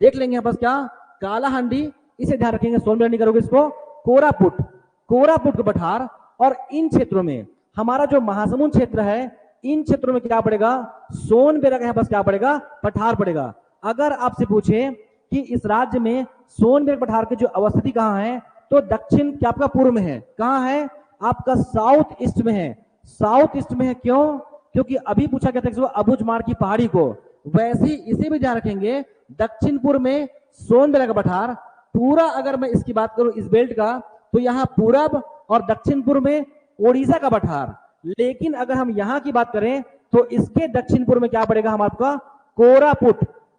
देख लेंगे यहां पर क्या, कालाहांडी, इसे ध्यान रखेंगे, सोनबेरग नहीं करोगे इसको, कोरापुट का पठार, और इन क्षेत्रों में हमारा जो महासमुंद क्षेत्र है, इन क्षेत्रों में क्या पड़ेगा, सोनबेरग यहां पर क्या पड़ेगा, पठार पड़ेगा। अगर आपसे पूछे कि इस राज्य में सोनबेरग पठार की जो अवस्थिति कहां है, तो दक्षिण क्या आपका पूर्व में है, कहां है आपका, साउथ ईस्ट में है। साउथ ईस्ट में है, क्यों, क्योंकि अभी पूछा गया था अबुझमाड़ की पहाड़ी को, वैसे ही इसे भी ध्यान रखेंगे, दक्षिण पूर्व में सोनबेरग का पठार, पूरा अगर मैं इसकी बात करूं इस बेल्ट का, तो यहाँ पूरब और दक्षिण पूर्व में ओडिशा का पठार। लेकिन अगर हम यहाँ की बात करें तो इसके दक्षिण पूर्व में क्या पड़ेगा हमारा आपका,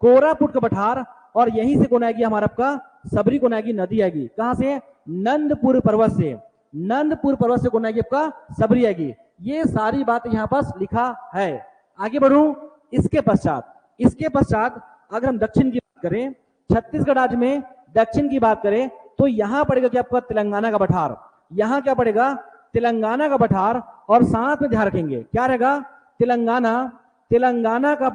कोरापुट का पठार, और यहीं से कौन आएगी हमारा आपका, सबरी कौन आएगी, नदी आएगी, कहां से, नंदपुर पर्वत से कौन आएगी आपका, सबरी आएगी। ये सारी बात यहाँ पर लिखा है। आगे बढ़ूं। इसके पश्चात अगर हम दक्षिण की बात करें, छत्तीसगढ़ राज्य में दक्षिण की बात करें, तो यहां पड़ेगा कि आपका तेलंगाना का पठार, यहां क्या पड़ेगा, तेलंगाना का पठार, और साथ में ध्यान रखेंगे क्या रहेगा, तेलंगाना का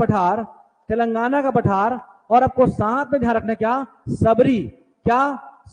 पठार, और आपको साथ में ध्यान रखना क्या,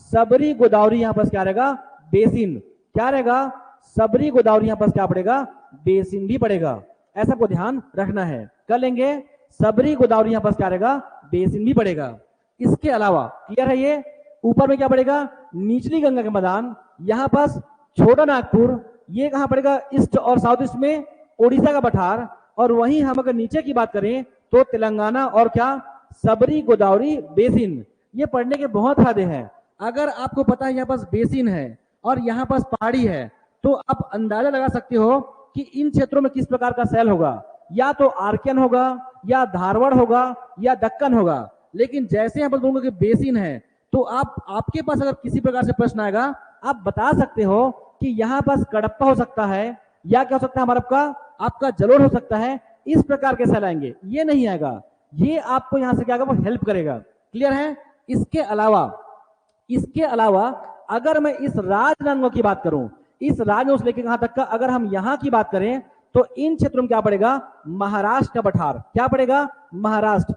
सबरी गोदावरी यहां पर क्या रहेगा, बेसिन, क्या रहेगा, सबरी गोदावरी यहां पर क्या पड़ेगा, बेसिन भी पड़ेगा, ऐसा को ध्यान रखना है, कर लेंगे। सबरी गोदावरी यहां पर क्या रहेगा, बेसिन भी पड़ेगा। इसके अलावा क्लियर है, ये ऊपर में क्या पड़ेगा, निचली गंगा के मैदान, यहां पास छोटा नागपुर, ये कहां पड़ेगा, ईस्ट और साउथ ईस्ट में ओडिशा का पठार, और वहीं हम अगर नीचे की बात करें तो तेलंगाना और क्या, सबरी गोदावरी बेसिन। ये पढ़ने के बहुत फायदे हैं। अगर आपको पता है यहाँ पास बेसिन है और यहाँ पास पहाड़ी है, तो आप अंदाजा लगा सकते हो कि इन क्षेत्रों में किस प्रकार का सैल होगा, या तो आर्कियन होगा, या धारवाड़ होगा, या दक्कन होगा। लेकिन जैसे यहाँ पर बोलूंगा कि बेसिन है, तो आपके पास अगर किसी प्रकार से प्रश्न आएगा, आप बता सकते हो कि यहाँ पास कडप्पा हो सकता है, या क्या हो सकता है हमारा आपका जलोढ़ हो सकता है, इस प्रकार के सैल आएंगे। ये नहीं आएगा, ये आपको यहां से क्या होगा, वो हेल्प करेगा। क्लियर है। इसके अलावा अगर मैं इस राजनांदगांव की बात करूं, इस राजनांदगांव से लेकर कहां तक का अगर हम यहां की बात करें, तो इन क्षेत्रों में क्या पड़ेगा, महाराष्ट्र का पठार, क्या पड़ेगा, महाराष्ट्र,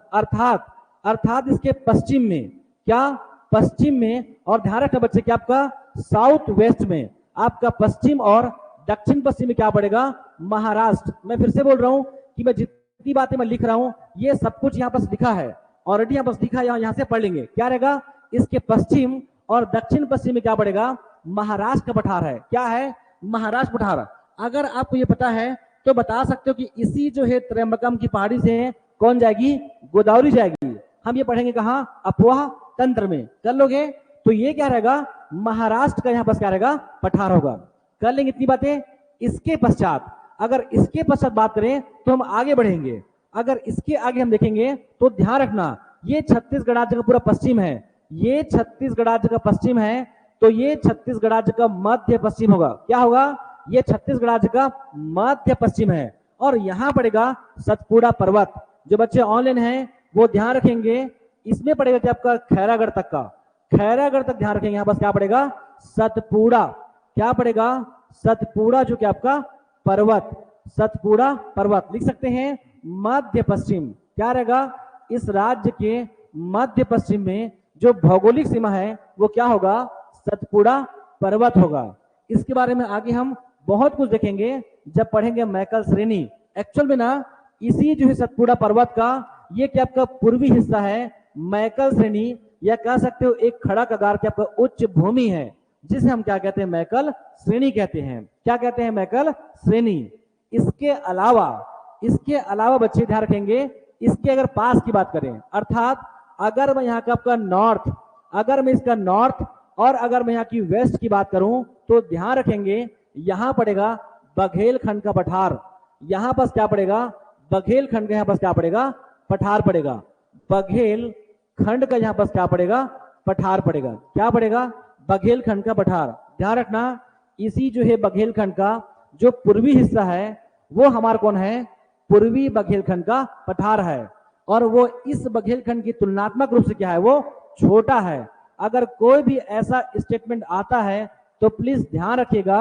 अर्थात इसके पश्चिम में, क्या, पश्चिम में, और ध्यान रखना बच्चे क्या आपका, साउथ वेस्ट में, आपका पश्चिम और दक्षिण पश्चिम में क्या पड़ेगा, महाराष्ट्र। मैं फिर से बोल रहा हूं कि मैं जितनी बातें मैं लिख रहा हूं, ये सब कुछ यहाँ पर लिखा है ऑलरेडी, यहाँ पर लिखा है, यहाँ से पढ़ लेंगे। क्या रहेगा, इसके पश्चिम और दक्षिण पश्चिम में क्या पड़ेगा, महाराष्ट्र का पठार है। क्या है, महाराष्ट्र पठार। अगर आपको ये पता है तो बता सकते हो कि इसी जो है त्र्यंबकम की पहाड़ी से कौन जाएगी, गोदावरी जाएगी। हम ये पढ़ेंगे कहाँ, अपवाह तंत्र में, कर लोगे। तो ये क्या रहेगा, महाराष्ट्र का यहाँ पर क्या रहेगा, पठार होगा। कर लेंगे इतनी बातें। इसके पश्चात अगर इसके पश्चात बात करें तो हम आगे बढ़ेंगे। अगर इसके आगे हम देखेंगे तो ध्यान रखना, ये छत्तीसगढ़ राज्य का पूरा पश्चिम है, ये छत्तीसगढ़ राज्य का पश्चिम है, तो ये छत्तीसगढ़ राज्य का मध्य पश्चिम होगा। क्या होगा, ये छत्तीसगढ़ राज्य का मध्य पश्चिम है। और यहां पड़ेगा सतपुड़ा पर्वत। जो बच्चे ऑनलाइन हैं वो ध्यान रखेंगे, इसमें पड़ेगा कि आपका खैरागढ़ तक का, खैरागढ़ तक ध्यान रखेंगे। यहां पर क्या पड़ेगा, सतपुड़ा, क्या पड़ेगा, सतपुड़ा, जो कि आपका पर्वत, सतपुड़ा पर्वत लिख सकते हैं। मध्य पश्चिम क्या रहेगा, इस राज्य के मध्य पश्चिम में जो भौगोलिक सीमा है वो क्या होगा, सतपुड़ा पर्वत होगा। इसके बारे में आगे हम बहुत कुछ देखेंगे जब पढ़ेंगे मैकल श्रेणी। एक्चुअल में ना इसी जो है सतपुड़ा पर्वत का ये क्या आपका पूर्वी हिस्सा है, मैकल श्रेणी, या कह सकते हो एक खड़ा कगार की आपका उच्च भूमि है, जिसे हम क्या कहते हैं, मैकल श्रेणी कहते हैं। क्या कहते हैं, मैकल श्रेणी। इसके अलावा बच्चे ध्यान रखेंगे, इसके अगर पास की बात करें, अर्थात अगर मैं यहाँ का आपका नॉर्थ, अगर मैं इसका नॉर्थ और अगर मैं यहाँ की वेस्ट की बात करूं तो ध्यान रखेंगे यहां पड़ेगा बघेलखंड का पठार। यहां पास क्या पड़ेगा, बघेलखंड का यहां पास क्या पड़ेगा, पठार पड़ेगा। बघेलखंड का यहां पास क्या पड़ेगा, पठार पड़ेगा। क्या पड़ेगा, बघेलखंड का पठार। ध्यान रखना, इसी जो है बघेलखंड का जो पूर्वी हिस्सा है वो हमारा कौन है, पूर्वी बघेलखंड का पठार है। और वो इस बघेलखंड की तुलनात्मक रूप से क्या है, वो छोटा है। अगर कोई भी ऐसा स्टेटमेंट आता है तो प्लीज ध्यान रखिएगा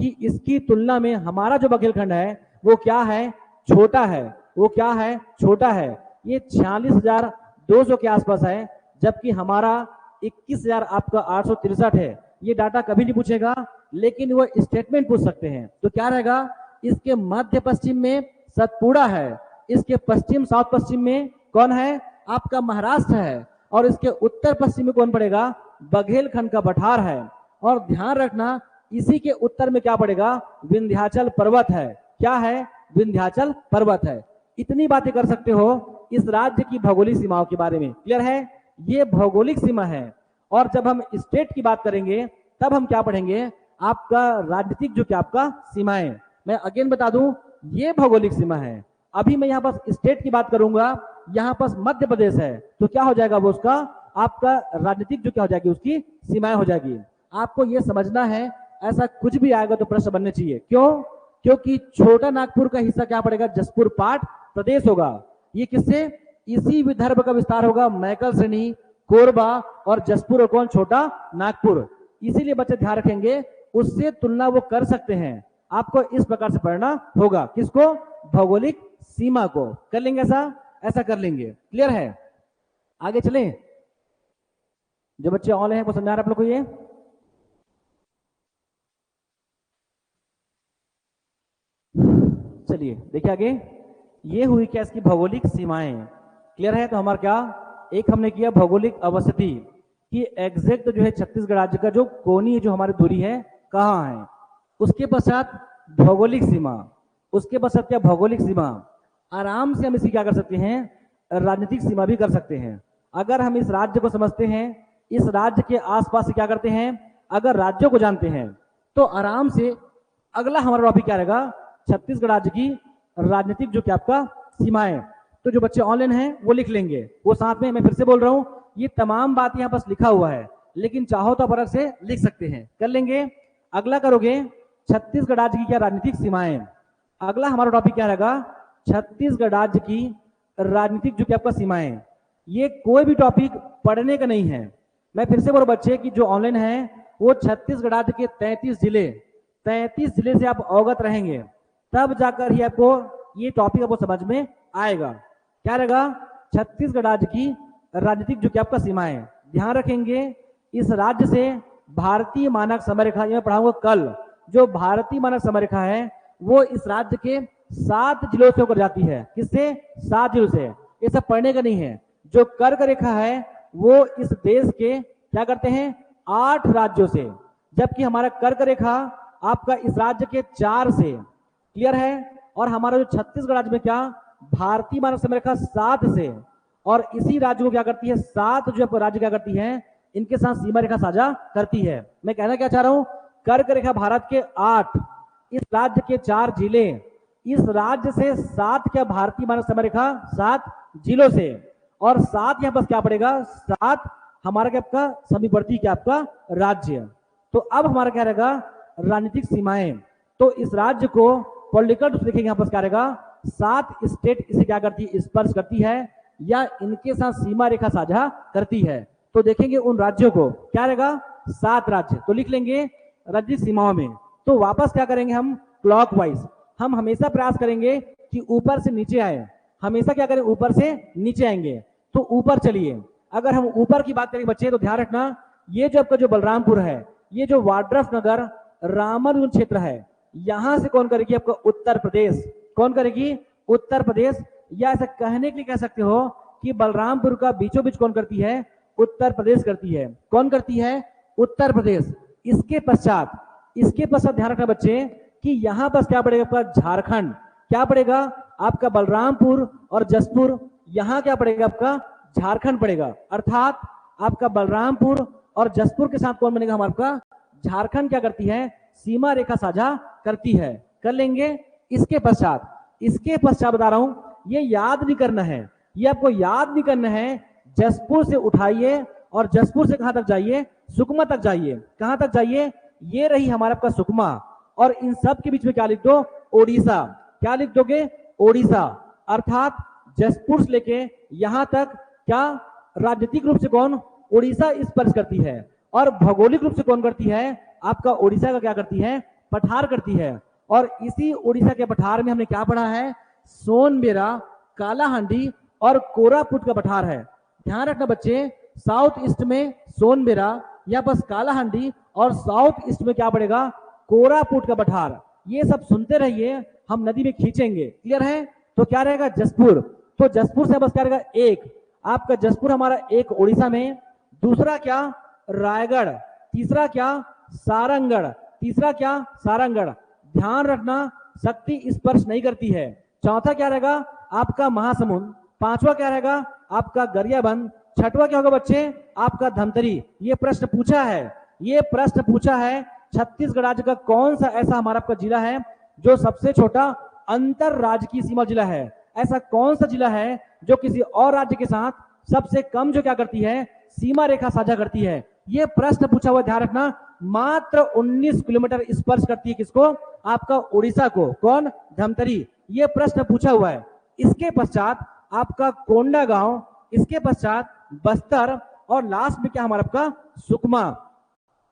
कि इसकी तुलना में हमारा जो बघेलखंड है वो क्या है, छोटा है। वो क्या है, छोटा है। ये 46,200 के आसपास है, जबकि हमारा 21,000 आपका 863 है। ये डाटा कभी नहीं पूछेगा, लेकिन वो स्टेटमेंट पूछ सकते हैं। तो क्या रहेगा, इसके मध्य पश्चिम में सतपुड़ा है, इसके पश्चिम साउथ पश्चिम में कौन है, आपका महाराष्ट्र है, और इसके उत्तर पश्चिम में कौन पड़ेगा, बघेलखंड का पठार है। और ध्यान रखना, इसी के उत्तर में क्या पड़ेगा, विंध्याचल पर्वत है। क्या है, विंध्याचल पर्वत है। इतनी बातें कर सकते हो इस राज्य की भौगोलिक सीमाओं के बारे में। क्लियर है, ये भौगोलिक सीमा है। और जब हम स्टेट की बात करेंगे तब हम क्या पढ़ेंगे, आपका राजनीतिक जो क्या आपका सीमाएं। मैं अगेन बता दूं, ये भौगोलिक सीमा है। अभी मैं यहाँ पर स्टेट की बात करूंगा, यहाँ पर मध्य प्रदेश है, तो क्या हो जाएगा वो उसका आपका राजनीतिक जो क्या हो जाएगी, उसकी सीमाएं हो जाएगी। आपको ये समझना है, ऐसा कुछ भी आएगा तो प्रश्न बनने चाहिए। क्यों, क्योंकि छोटा नागपुर का हिस्सा क्या पड़ेगा, जसपुर पाट प्रदेश होगा। ये किससे, इसी विदर्भ का विस्तार होगा, मैकल श्रेणी, कोरबा और जसपुर और कौन, छोटा नागपुर। इसीलिए बच्चे ध्यान रखेंगे, उससे तुलना वो कर सकते हैं। आपको इस प्रकार से पढ़ना होगा, किसको, भौगोलिक सीमा को। कर लेंगे ऐसा कर लेंगे। क्लियर है, आगे चलें। जो बच्चे ऑनलाइन हैं वो समझा रहे आप लोग को, ये चलिए देखिए आगे। ये हुई क्या, इसकी भौगोलिक सीमाएं। क्लियर है, तो हमारा क्या, एक हमने किया भौगोलिक अवस्थिति कि एग्जैक्ट जो है छत्तीसगढ़ राज्य का जो कोनी जो हमारी दूरी है कहाँ है। उसके पश्चात भौगोलिक सीमा, उसके पश्चात क्या, भौगोलिक सीमा। आराम से हम इसी क्या कर सकते हैं, राजनीतिक सीमा भी कर सकते हैं। अगर हम इस राज्य को समझते हैं, इस राज्य के आसपास से क्या करते हैं, अगर राज्यों को जानते हैं तो आराम से अगला हमारा टॉपिक क्या रहेगा, छत्तीसगढ़ राज्य की राजनीतिक जो क्या आपका सीमाएं। तो जो बच्चे ऑनलाइन हैं वो लिख लेंगे, वो साथ में, मैं फिर से बोल रहा हूं, ये तमाम बात यहाँ पास लिखा हुआ है, लेकिन चाहो तो फर्क से लिख सकते हैं। कर लेंगे, अगला करोगे छत्तीसगढ़ राज्य की क्या राजनीतिक सीमाएं। अगला हमारा टॉपिक क्या रहेगा, छत्तीसगढ़ राज्य की राजनीतिक जो क्या आपका सीमाएं। ये कोई भी टॉपिक पढ़ने का नहीं है। मैं फिर से बोल बच्चे कि जो ऑनलाइन है वो छत्तीसगढ़ राज्य के 33 जिले से आप अवगत रहेंगे, तब जाकर ही आपको ये टॉपिक आपको समझ में आएगा। क्या रहेगा, छत्तीसगढ़ राज्य की राजनीतिक जो क्या आपका सीमाएं। ध्यान रखेंगे, इस राज्य से भारतीय मानक समय रेखा, मैं पढ़ाऊंगा कल, जो भारतीय मानक समय रेखा है वो इस राज्य के 7 जिलों से होकर जाती है। किससे, 7 जिलों से। ये सब पढ़ने का नहीं है। जो कर्क रेखा है वो इस देश के क्या करते हैं, 8 राज्यों से, जबकि हमारा कर्क रेखा आपका इस राज्य के 4 से। क्लियर है, और हमारा जो छत्तीसगढ़ राज्य में क्या, भारतीय मानक समय रेखा 7 से, और इसी राज्य को क्या करती है, 7 जो राज्य क्या करती है, इनके साथ सीमा रेखा साझा करती है। मैं कहना क्या चाह रहा हूं, कर्क रेखा भारत के 8, इस राज्य के 4 जिले, इस राज्य से 7 क्या भारतीय मानक समय रेखा 7 जिलों से, और 7 यहां पर क्या पड़ेगा, 7 हमारा क्या आपका समीपवर्ती क्या आपका राज्य। तो अब हमारा क्या रहेगा, राजनीतिक सीमाएं। तो इस राज्य को पॉलिटिकल रूप से देखेंगे, यहां पर क्या रहेगा, 7 स्टेट इसे क्या करती है, स्पर्श करती है या इनके साथ सीमा रेखा साझा करती है। तो देखेंगे उन राज्यों को, क्या रहेगा, 7 राज्य। तो लिख लेंगे राज्य सीमाओं में। तो वापस क्या करेंगे हम, क्लॉकवाइज। हम हमेशा प्रयास करेंगे कि ऊपर से नीचे आए, हमेशा क्या करें, ऊपर से नीचे आएंगे। तो ऊपर चलिए, अगर हम ऊपर की बात करें बच्चे, तो ध्यान रखना, ये जो आपका जो बलरामपुर है, ये जो वाड्रफ नगर रामनगुन क्षेत्र है, यहां से कौन करेगी, आपका उत्तर प्रदेश। कौन करेगी, उत्तर प्रदेश। या ऐसा कहने के लिए कह सकते हो कि बलरामपुर का बीचों बीच कौन करती है, उत्तर प्रदेश करती है। कौन करती है, उत्तर प्रदेश। इसके पश्चात ध्यान रखना बच्चे कि यहां पर क्या पड़ेगा आपका झारखंड, क्या पड़ेगा आपका बलरामपुर और जसपुर, यहां क्या पड़ेगा आपका झारखंड पड़ेगा। अर्थात आपका बलरामपुर और जसपुर के साथ कौन बनेगा हमारा आपका झारखंड क्या करती है, सीमा रेखा साझा करती है। कर लेंगे। इसके पश्चात बता रहा हूं, ये याद नहीं करना है, ये आपको याद नहीं करना है। जसपुर से उठाइए और जसपुर से कहां तक जाइए, सुकमा तक जाइए। कहां तक जाइए, ये रही हमारा आपका सुकमा, और इन सब के बीच में क्या लिख दो, ओडिशा। क्या लिख दोगे, ओडिशा। अर्थात जसपुर से लेके यहां तक क्या राजनीतिक रूप से कौन, ओडिशा स्पर्श करती है, और भौगोलिक रूप से कौन करती है, आपका ओडिशा का क्या करती है, पठार करती है। और इसी ओडिशा के पठार में हमने क्या पढ़ा है, सोनबेरा, कालाहांडी और कोरापुट का पठार है। ध्यान रखना बच्चे, साउथ ईस्ट में सोनबेरा या बस कालाहांडी, और साउथ ईस्ट में क्या पड़ेगा, कोरापुट का पठार। ये सब सुनते रहिए, हम नदी में खींचेंगे। क्लियर है। तो क्या रहेगा, जसपुर। तो जसपुर से बस क्या रहेगा, एक आपका जसपुर हमारा एक ओडिशा में, दूसरा क्या रायगढ़, तीसरा क्या सारंगढ़, तीसरा क्या सारंगढ़। ध्यान रखना शक्ति स्पर्श नहीं करती है। चौथा क्या रहेगा आपका महासमुंद, पांचवा क्या रहेगा आपका गरियाबंद, छठवा क्या होगा बच्चे आपका धमतरी। ये प्रश्न पूछा है, छत्तीसगढ़ राज्य का कौन सा ऐसा हमारा आपका जिला है जो सबसे छोटा अंतर राज्य की सीमा जिला है। ऐसा कौन सा जिला है जो किसी और राज्य के साथ सबसे कम जो क्या करती है, सीमा रेखा साझा करती है। ये प्रश्न पूछा हुआ, ध्यान रखना। मात्र 19 किलोमीटर स्पर्श करती है किसको, आपका उड़ीसा को। कौन, धमतरी। ये प्रश्न पूछा हुआ है। इसके पश्चात आपका कोंडागांव, इसके पश्चात बस्तर, और लास्ट में क्या हमारा आपका सुकमा।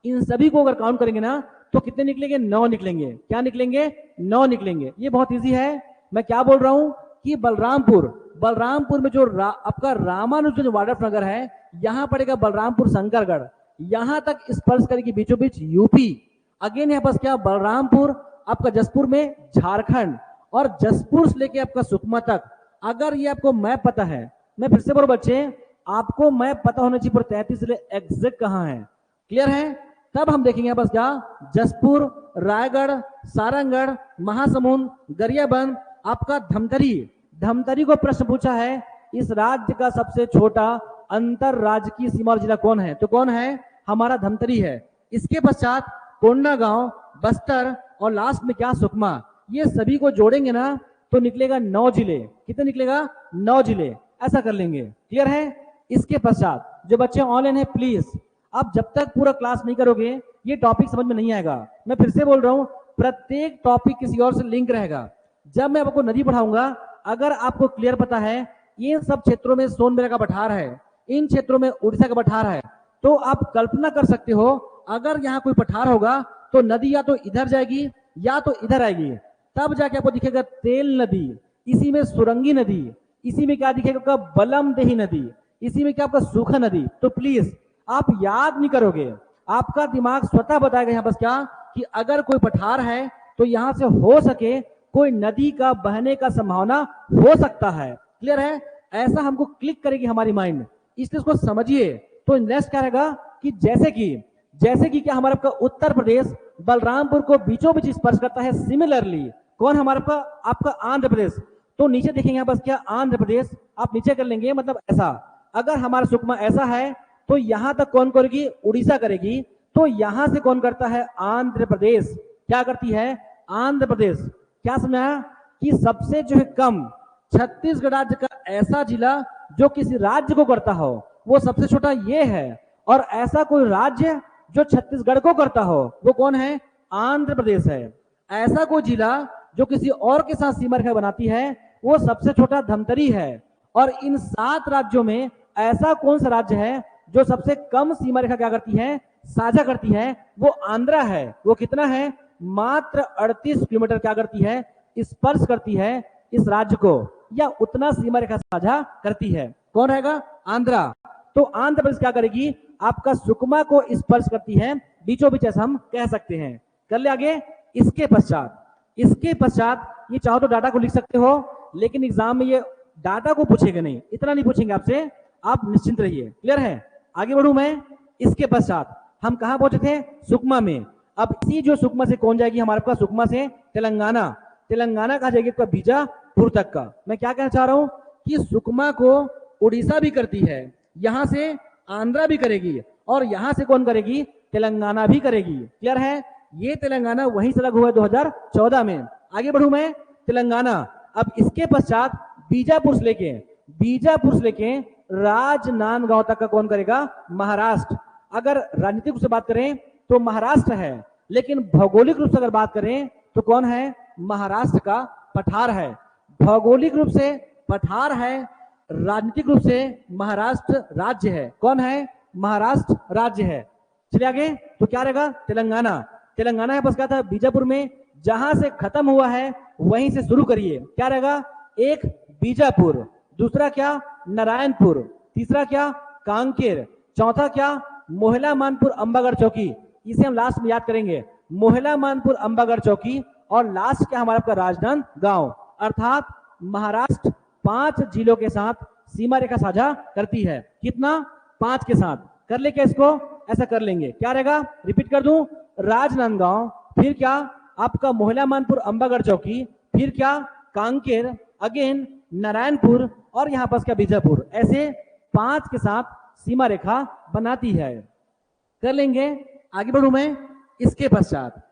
इन सभी को अगर काउंट करेंगे ना तो कितने निकलेंगे, 9 निकलेंगे। क्या निकलेंगे, 9 निकलेंगे। ये बहुत इजी है। मैं क्या बोल रहा हूं कि बलरामपुर में जो आपका रामानुजन वाड्रफ नगर है, यहां पड़ेगा बलरामपुर शंकरगढ़, यहां तक स्पर्श करेगी बीचों बीच यूपी। अगेन यहाँ पास क्या बलरामपुर, आपका जसपुर में झारखंड, और जसपुर से लेके आपका सुकमा तक। अगर ये आपको मैप पता है, मैं फिर से बोलो बच्चे, आपको मैप पता होना चाहिए पूरे 33 जिले एग्जैक्ट कहां है। क्लियर है। तब हम देखेंगे बस क्या, जसपुर, रायगढ़, सारंगढ़, महासमुंद, गरियाबंद, आपका धमतरी को प्रश्न पूछा है, इस राज्य का सबसे छोटा अंतर राज्य की सीमा जिला कौन है, तो कौन है, हमारा धमतरी है। इसके पश्चात कोंडागांव, बस्तर, और लास्ट में क्या सुकमा। ये सभी को जोड़ेंगे ना तो निकलेगा 9 जिले। कितने निकलेगा, 9 जिले। ऐसा कर लेंगे। क्लियर है। इसके पश्चात जो बच्चे ऑनलाइन है, प्लीज आप जब तक पूरा क्लास नहीं करोगे ये टॉपिक समझ में नहीं आएगा। मैं फिर से बोल रहा हूं, प्रत्येक टॉपिक किसी और से लिंक रहेगा। जब मैं आपको नदी पढ़ाऊंगा, अगर आपको क्लियर पता है ये सब क्षेत्रों में सोनबेरा का पठार है, इन क्षेत्रों में उड़ीसा का पठार है, तो आप कल्पना कर सकते हो अगर यहाँ कोई पठार होगा तो नदी या तो इधर जाएगी या तो इधर आएगी। तब जाके आपको दिखेगा तेल नदी, इसी में सुरंगी नदी, इसी में क्या दिखेगा बलमदेही नदी, इसी में क्या आपका सूखा नदी। तो प्लीज आप याद नहीं करोगे, आपका दिमाग स्वतः बताएगा यहाँ बस क्या कि अगर कोई पठार है तो यहां से हो सके कोई नदी का बहने का संभावना हो सकता है। क्लियर है। ऐसा हमको क्लिक करेगी हमारी माइंड, इसलिए इसको समझिए। तो नेक्स्ट क्या रहेगा कि जैसे कि क्या हमारा आपका उत्तर प्रदेश बलरामपुर को बीचों बीच स्पर्श करता है, सिमिलरली कौन हमारा आपका आंध्र प्रदेश। तो नीचे देखेंगे यहाँ बस क्या आंध्र प्रदेश, आप नीचे कर लेंगे, मतलब ऐसा अगर हमारा सुकमा ऐसा है तो यहां तक कौन करेगी, उड़ीसा करेगी। तो यहां से कौन करता है, आंध्र प्रदेश। क्या करती है, आंध्र प्रदेश। क्या समझा कि सबसे जो है कम छत्तीसगढ़ राज्य का ऐसा जिला जो किसी राज्य को करता हो वो सबसे छोटा ये है, और ऐसा कोई राज्य जो छत्तीसगढ़ को करता हो वो कौन है, आंध्र प्रदेश है। ऐसा कोई जिला जो किसी और के साथ सीमा रेखा बनाती है वो सबसे छोटा धमतरी है। और इन 7 राज्यों में ऐसा कौन सा राज्य है जो सबसे कम सीमा रेखा क्या करती है, साझा करती है, वो आंध्रा है। वो कितना है, मात्र 38 किलोमीटर क्या करती है, स्पर्श करती है इस राज्य को, या उतना सीमा रेखा साझा करती है। कौन रहेगा, आंध्रा। तो आंध्र प्रदेश क्या करेगी, आपका सुकमा को स्पर्श करती है बीचों बीच, ऐसा हम कह सकते हैं। कर ले आगे। इसके पश्चात ये चाहो तो डाटा को लिख सकते हो, लेकिन एग्जाम में ये डाटा को पूछेगा नहीं, इतना नहीं पूछेंगे आपसे, आप निश्चिंत रहिए। क्लियर है। आगे बढ़ू मैं। इसके पश्चात हम कहाँ पहुंचे थे? सुकमा में। अब इसी जो सुकमा से कौन जाएगी हमारे पास? सुकमा से तेलंगाना। तेलंगाना कहाँ जाएगी? आपका बीजापुर तक का। मैं क्या कहना चाह रहा हूं कि सुकमा को उड़ीसा भी करती है, यहां से आंध्रा भी करेगी, और यहां से कौन करेगी? तेलंगाना भी करेगी। क्लियर है? ये तेलंगाना वहीं से लगा हुआ है 2014 में। आगे बढ़ू मैं। तेलंगाना, अब इसके पश्चात बीजापुर से लेके राजनांदगांव तक का कौन करेगा? महाराष्ट्र। अगर राजनीतिक रूप से बात करें तो महाराष्ट्र है, लेकिन भौगोलिक रूप से अगर बात करें तो कौन है? महाराष्ट्र का पठार है। भौगोलिक रूप से पठार है, राजनीतिक रूप से महाराष्ट्र राज्य है। कौन है? महाराष्ट्र राज्य है। चलिए आगे। तो क्या रहेगा? तेलंगाना। तेलंगाना है बस क्या था? बीजापुर में। जहां से खत्म हुआ है वहीं से शुरू करिए। क्या रहेगा? एक बीजापुर, दूसरा क्या? नारायणपुर, तीसरा क्या? कांकेर, चौथा क्या? मोहला मानपुर अंबागढ़ चौकी। इसे हम लास्ट में याद करेंगे, मोहला मानपुर अंबागढ़ चौकी। और लास्ट क्या हमारा? आपका राजनांदगांव। अर्थात महाराष्ट्र 5 जिलों के साथ सीमा रेखा साझा करती है। कितना? 5 के साथ। कर ले क्या इसको? ऐसा कर लेंगे। क्या रहेगा? रिपीट कर दूं, राजनांदगांव, फिर क्या? आपका मोहला मानपुर अंबागढ़ चौकी, फिर क्या? कांकेर, अगेन नारायणपुर, और यहां पास क्या? बीजापुर। ऐसे 5 के साथ सीमा रेखा बनाती है। कर लेंगे। आगे बढ़ू मैं। इसके पश्चात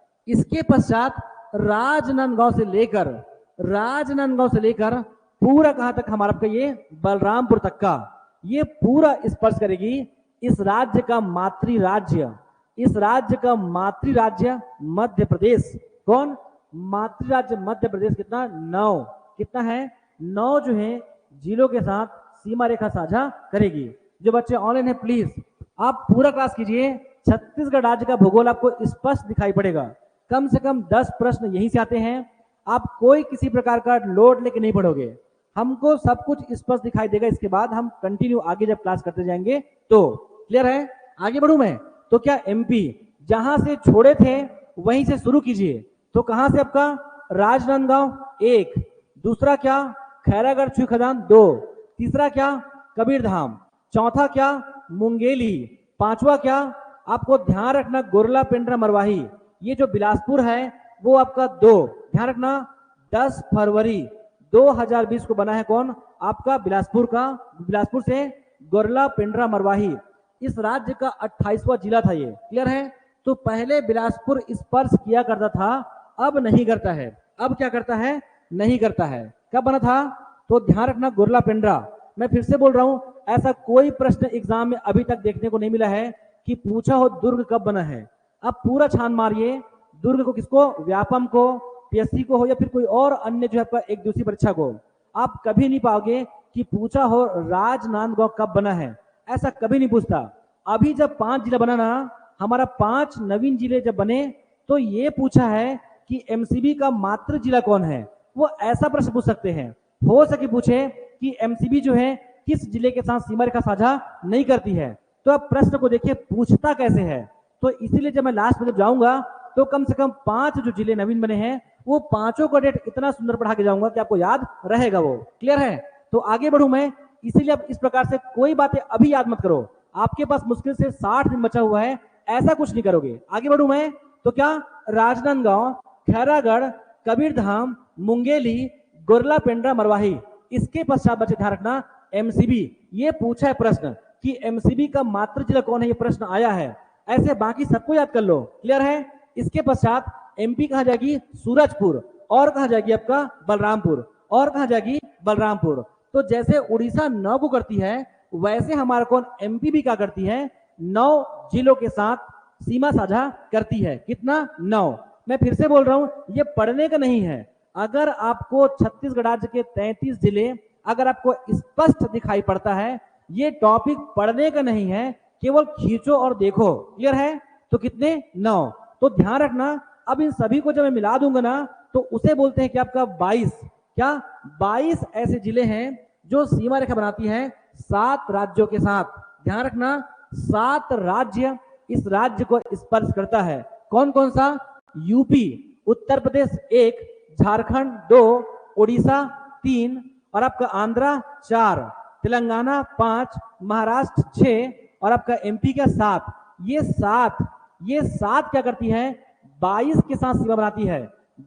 राजनांदगांव से लेकर पूरा कहां तक हमारा? आपका ये बलरामपुर तक का, ये पूरा स्पर्श करेगी इस राज्य का मातृ राज्य मध्य प्रदेश। कौन? मातृ राज्य मध्य प्रदेश। कितना? 9। कितना है? 9 जो है जिलों के साथ सीमा रेखा साझा करेगी। जो बच्चे ऑनलाइन है प्लीज आप पूरा क्लास कीजिए। छत्तीसगढ़ राज्य का भूगोल आपको स्पष्ट दिखाई पड़ेगा। कम से कम 10 प्रश्न यहीं से आते हैं। आप कोई किसी प्रकार का लोड लेके नहीं पढ़ोगे, हमको सब कुछ स्पष्ट दिखाई देगा। इसके बाद हम कंटिन्यू आगे जब क्लास करते जाएंगे तो। क्लियर है? आगे बढ़ू मैं। तो क्या? एमपी, जहां से छोड़े थे वहीं से शुरू कीजिए। तो कहां से? आपका राजनांदगांव 1, दूसरा क्या? खैरागढ़ छुई खदान 2, तीसरा क्या? कबीरधाम, चौथा क्या? मुंगेली, पांचवा क्या? आपको ध्यान रखना गोरला पेंड्रा मरवाही। ये जो बिलासपुर है वो आपका 2, ध्यान रखना 10 फरवरी 2020 को बना है। कौन? आपका बिलासपुर से गोरला पेंड्रा मरवाही। इस राज्य का 28वां जिला था ये। क्लियर है? तो पहले बिलासपुर स्पर्श किया करता था, अब नहीं करता है। अब क्या करता है? नहीं करता है। कब बना था? तो ध्यान रखना गोरला पेंड्रा। मैं फिर से बोल रहा हूं, ऐसा कोई प्रश्न एग्जाम में अभी तक देखने को नहीं मिला है कि पूछा हो दुर्ग कब बना है। अब पूरा छान मारिए दुर्ग को। किसको? व्यापम को, पीएससी को हो या फिर कोई और अन्य जो है आपका एक दूसरी परीक्षा को। आप कभी नहीं पाओगे कि पूछा हो राजनांदगांव कब बना है, ऐसा कभी नहीं पूछता। अभी जब 5 जिला बना ना, हमारा 5 नवीन जिले जब बने तो ये पूछा है कि एमसीबी का मातृ जिला कौन है। वो ऐसा प्रश्न पूछ सकते हैं, हो सके पूछे कि एमसीबी जो है किस जिले के साथ सीमा रेखा साझा नहीं करती है। तो अब प्रश्न को देखिए पूछता कैसे है। तो इसीलिए जब मैं लास्ट में जब जाऊंगा तो कम से कम 5 जो जिले नवीन बने हैं वो 5 का डेट इतना सुंदर पढ़ा के जाऊंगा कि आपको याद रहेगा वो। क्लियर है? तो आगे बढ़ू मैं। इसीलिए अब इस प्रकार से कोई बातें अभी याद मत करो, आपके पास मुश्किल से 60 दिन बचा हुआ है, ऐसा कुछ नहीं करोगे। आगे बढ़ू मैं। तो क्या? राजनांदगांव, खैरागढ़, कबीरधाम, मुंगेली, गोरला पेंड्रा मरवाही। इसके पश्चात बच्चे ध्यान रखना एमसीबी। ये पूछा है प्रश्न कि एमसीबी का मातृ जिला कौन है, ये प्रश्न आया है। ऐसे बाकी सबको याद कर लो। क्लियर है? इसके पश्चात एमपी कहां जाएगी? सूरजपुर। और कहां जाएगी? आपका बलरामपुर। और कहां जाएगी? बलरामपुर। तो जैसे उड़ीसा 9 को करती है वैसे हमारा कौन? एमपी भी क्या करती है? 9 जिलों के साथ सीमा साझा करती है। कितना? 9। मैं फिर से बोल रहा हूं, ये पढ़ने का नहीं है। अगर आपको छत्तीसगढ़ राज्य के 33 जिले अगर आपको स्पष्ट दिखाई पड़ता है, ये टॉपिक पढ़ने का नहीं है, केवल खींचो और देखो। क्लियर है? तो कितने? 9। तो ध्यान रखना अब इन सभी को जब मैं मिला दूंगा ना तो उसे बोलते हैं कि आपका 22। क्या? 22 ऐसे जिले हैं जो सीमा रेखा बनाती है 7 राज्यों के साथ। ध्यान रखना 7 राज्य इस राज्य को स्पर्श करता है। कौन कौन सा? यूपी, उत्तर प्रदेश 1, झारखंड 2, उड़ीसा 3, और आपका आंध्रा 4, तेलंगाना 5, महाराष्ट्र 6 और आपका एमपी का 7। ये 7 क्या करती है, 22 के साथ सीमा बनाती है,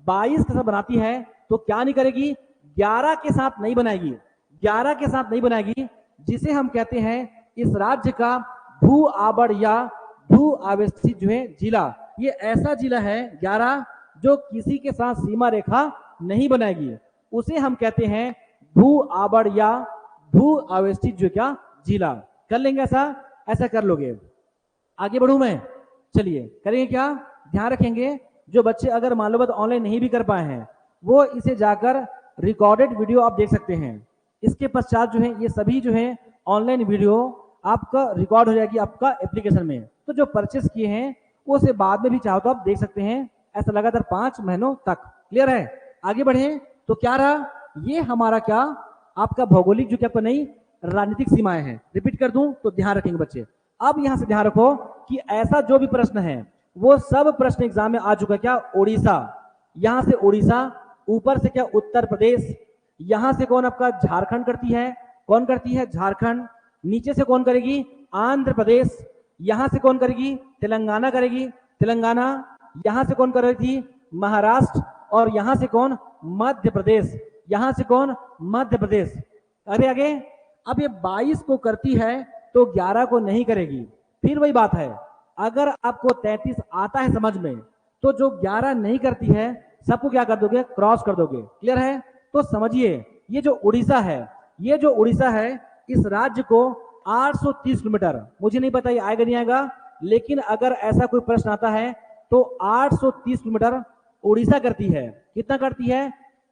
22 के साथ बनाती है, तो क्या नहीं करेगी, 11 के साथ नहीं बनाएगी, 11 के साथ नहीं बनाएगी, जिसे हम कहते हैं इस राज्य का भू आवरण या भू आवेशित जो है जिला, ये ऐसा जिला है 11 जो किसी के साथ सीमा रेखा नहीं बनाएगी, उसे हम कहते हैं भू आवरण या भू आवेशित जो क्या जिला। कर लेंगे ऐसा, ऐसा कर लोगे। आगे बढ़ू मैं, चलिए करेंगे क्या, ध्यान रखेंगे जो बच्चे अगर मान लो ऑनलाइन नहीं भी कर पाए हैं वो इसे जाकर रिकॉर्डेड वीडियो आप देख सकते हैं। इसके पश्चात जो है ये सभी जो है ऑनलाइन वीडियो आपका रिकॉर्ड हो जाएगी आपका एप्लीकेशन में, तो जो परचेस किए हैं वो से बाद में भी चाहो तो आप देख सकते हैं, ऐसा लगातार 5 महीनों तक। क्लियर है, आगे बढ़े तो क्या रहा, ये हमारा क्या आपका भौगोलिक जो क्या नहीं राजनीतिक सीमाएं हैं। रिपीट कर दूं तो ध्यान रखेंगे बच्चे। अब यहां से ध्यान रखो कि ऐसा जो भी प्रश्न है वो सब प्रश्न एग्जाम में आ चुका है। क्या ओडिशा, यहां से ओडिशा, ऊपर से क्या उत्तर प्रदेश, यहां से कौन आपका झारखंड करती है, कौन करती है झारखंड, नीचे से कौन करेगी आंध्र प्रदेश, यहां से कौन करेगी तेलंगाना करेगी तेलंगाना, यहां से कौन करेगी महाराष्ट्र, और यहां से कौन मध्य प्रदेश, यहां से कौन मध्य प्रदेश। अरे आगे, अब ये 22 को करती है तो 11 को नहीं करेगी। फिर वही बात है, अगर आपको 33 आता है समझ में तो जो 11 नहीं करती है सबको क्या कर दोगे, क्रॉस कर दोगे। क्लियर है, तो समझिए ये जो उड़ीसा है, ये जो उड़ीसा है इस राज्य को 830 किलोमीटर, मुझे नहीं पता ये आएगा नहीं आएगा, लेकिन अगर ऐसा कोई प्रश्न आता है तो 830 किलोमीटर उड़ीसा करती है। कितना करती है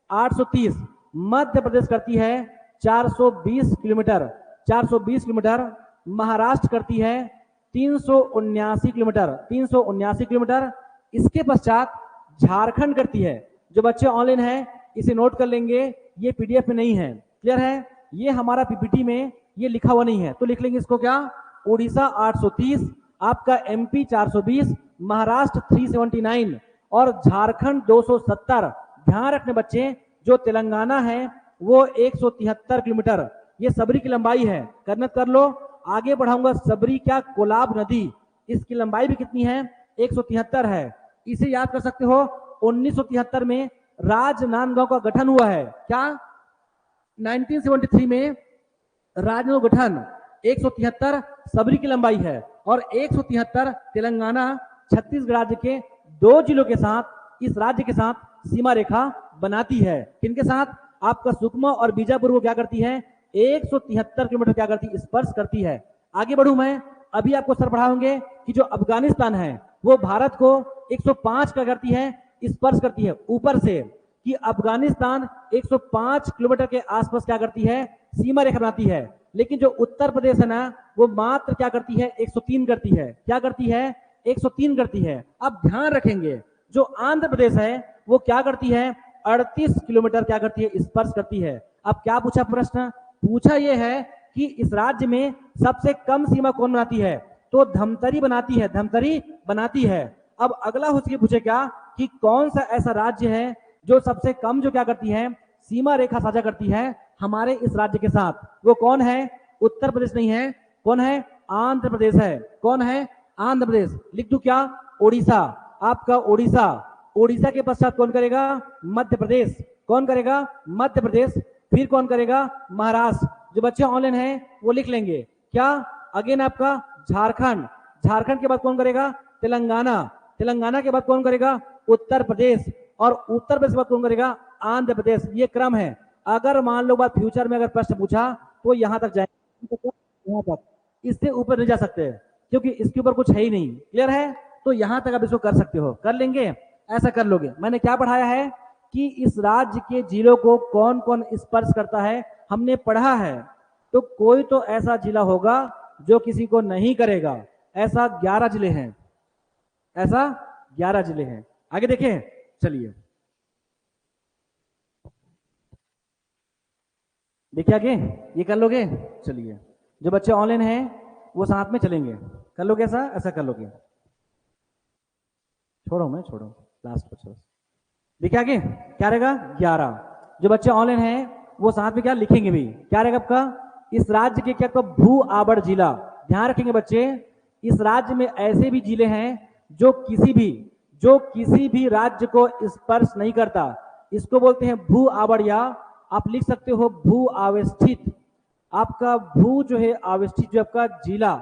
830। मध्य प्रदेश करती है 420 किलोमीटर, 420 किलोमीटर। महाराष्ट्र करती है 379 किलोमीटर, 379 किलोमीटर। इसके पश्चात झारखंड करती है। जो बच्चे ऑनलाइन है इसे नोट कर लेंगे, ये पीडीएफ में नहीं है। क्लियर है, ये हमारा पीपीटी में ये लिखा हुआ नहीं है, तो लिख लेंगे इसको क्या, उड़ीसा 830, आपका एमपी 420, महाराष्ट्र 379 और झारखंड 270। ध्यान रखने बच्चे, जो तेलंगाना है वो 173 किलोमीटर, ये सबरी की लंबाई है। करना कर लो, आगे बढ़ाऊंगा। सबरी क्या, कोलाब नदी, इसकी लंबाई भी कितनी है 173 है। इसे याद कर सकते हो, 1973 में राजनांदगांव का गठन हुआ है। क्या 1973 में राजनांदगांव गठन, 173 सबरी की लंबाई है और 173 तेलंगाना छत्तीसगढ़ राज्य के 2 जिलों के साथ इस राज्य के साथ सीमा रेखा बनाती है। किनके साथ, आपका सुकमा और बीजापुर को क्या करती है 173 किलोमीटर क्या करती है, स्पर्श करती है। आगे बढ़ू मैं, अभी आपको सर पढ़ाओगे कि जो अफगानिस्तान है वो भारत को 105 का करती है, स्पर्श करती है ऊपर से, कि अफगानिस्तान 105 किलोमीटर के आसपास क्या करती है, सीमा रेखा बनाती है। लेकिन जो उत्तर प्रदेश है ना वो मात्र क्या करती है 103 करती है। क्या करती है 103 करती है। अब ध्यान रखेंगे, जो आंध्र प्रदेश है वो क्या करती है 38 किलोमीटर क्या करती है, स्पर्श करती है। अब क्या पूछा प्रश्न, पूछा यह है कि इस राज्य में सबसे कम सीमा कौन बनाती है, तो धमतरी बनाती है, धमतरी बनाती है। अब अगला उसके पूछे क्या कि कौन सा ऐसा राज्य है जो सबसे कम जो क्या करती है सीमा रेखा साझा करती है हमारे इस राज्य के साथ, वो कौन है, उत्तर प्रदेश नहीं है, कौन है, आंध्र प्रदेश है। कौन है, आंध्र प्रदेश। लिख दू क्या, ओडिशा, आपका ओडिशा। ओडिशा के पश्चात कौन करेगा, मध्य प्रदेश। कौन करेगा, मध्य प्रदेश। फिर कौन करेगा, महाराष्ट्र। जो बच्चे ऑनलाइन है वो लिख लेंगे क्या, अगेन आपका झारखंड। झारखंड के बाद कौन करेगा, तेलंगाना। तेलंगाना के बाद कौन करेगा, उत्तर प्रदेश। और उत्तर प्रदेश के बाद कौन करेगा, आंध्र प्रदेश। ये क्रम है। अगर मान लो बात फ्यूचर में अगर प्रश्न पूछा तो यहां तक जाएंगे, यहां तक, इससे ऊपर नहीं जा सकते क्योंकि इसके ऊपर कुछ है ही नहीं। क्लियर है, तो यहां तक आप इसको कर सकते हो, कर लेंगे, ऐसा कर लोगे। मैंने क्या पढ़ाया है कि इस राज्य के जिलों को कौन कौन स्पर्श करता है हमने पढ़ा है, तो कोई तो ऐसा जिला होगा जो किसी को नहीं करेगा। ऐसा 11 जिले हैं, ऐसा 11 जिले हैं। आगे देखें, चलिए देखिए आगे, ये कर लोगे। चलिए जो बच्चे ऑनलाइन हैं वो साथ में चलेंगे, कर लोगे ऐसा, ऐसा कर लोगे। छोड़ो मैं, छोड़ो लास्ट पर छोड़ो। देखिए आगे क्या रहेगा, 11। जो बच्चे ऑनलाइन हैं वो साथ में क्या लिखेंगे भी, क्या रहेगा आपका, इस राज्य के क्या भू आवरण जिला। ध्यान रखेंगे बच्चे, इस राज्य में ऐसे भी जिले हैं जो किसी भी राज्य को स्पर्श नहीं करता। इसको बोलते हैं भू आवड़, या आप लिख सकते हो भू आवेष्टित। आपका भू जो है आवेष्टित, जो आपका जिला,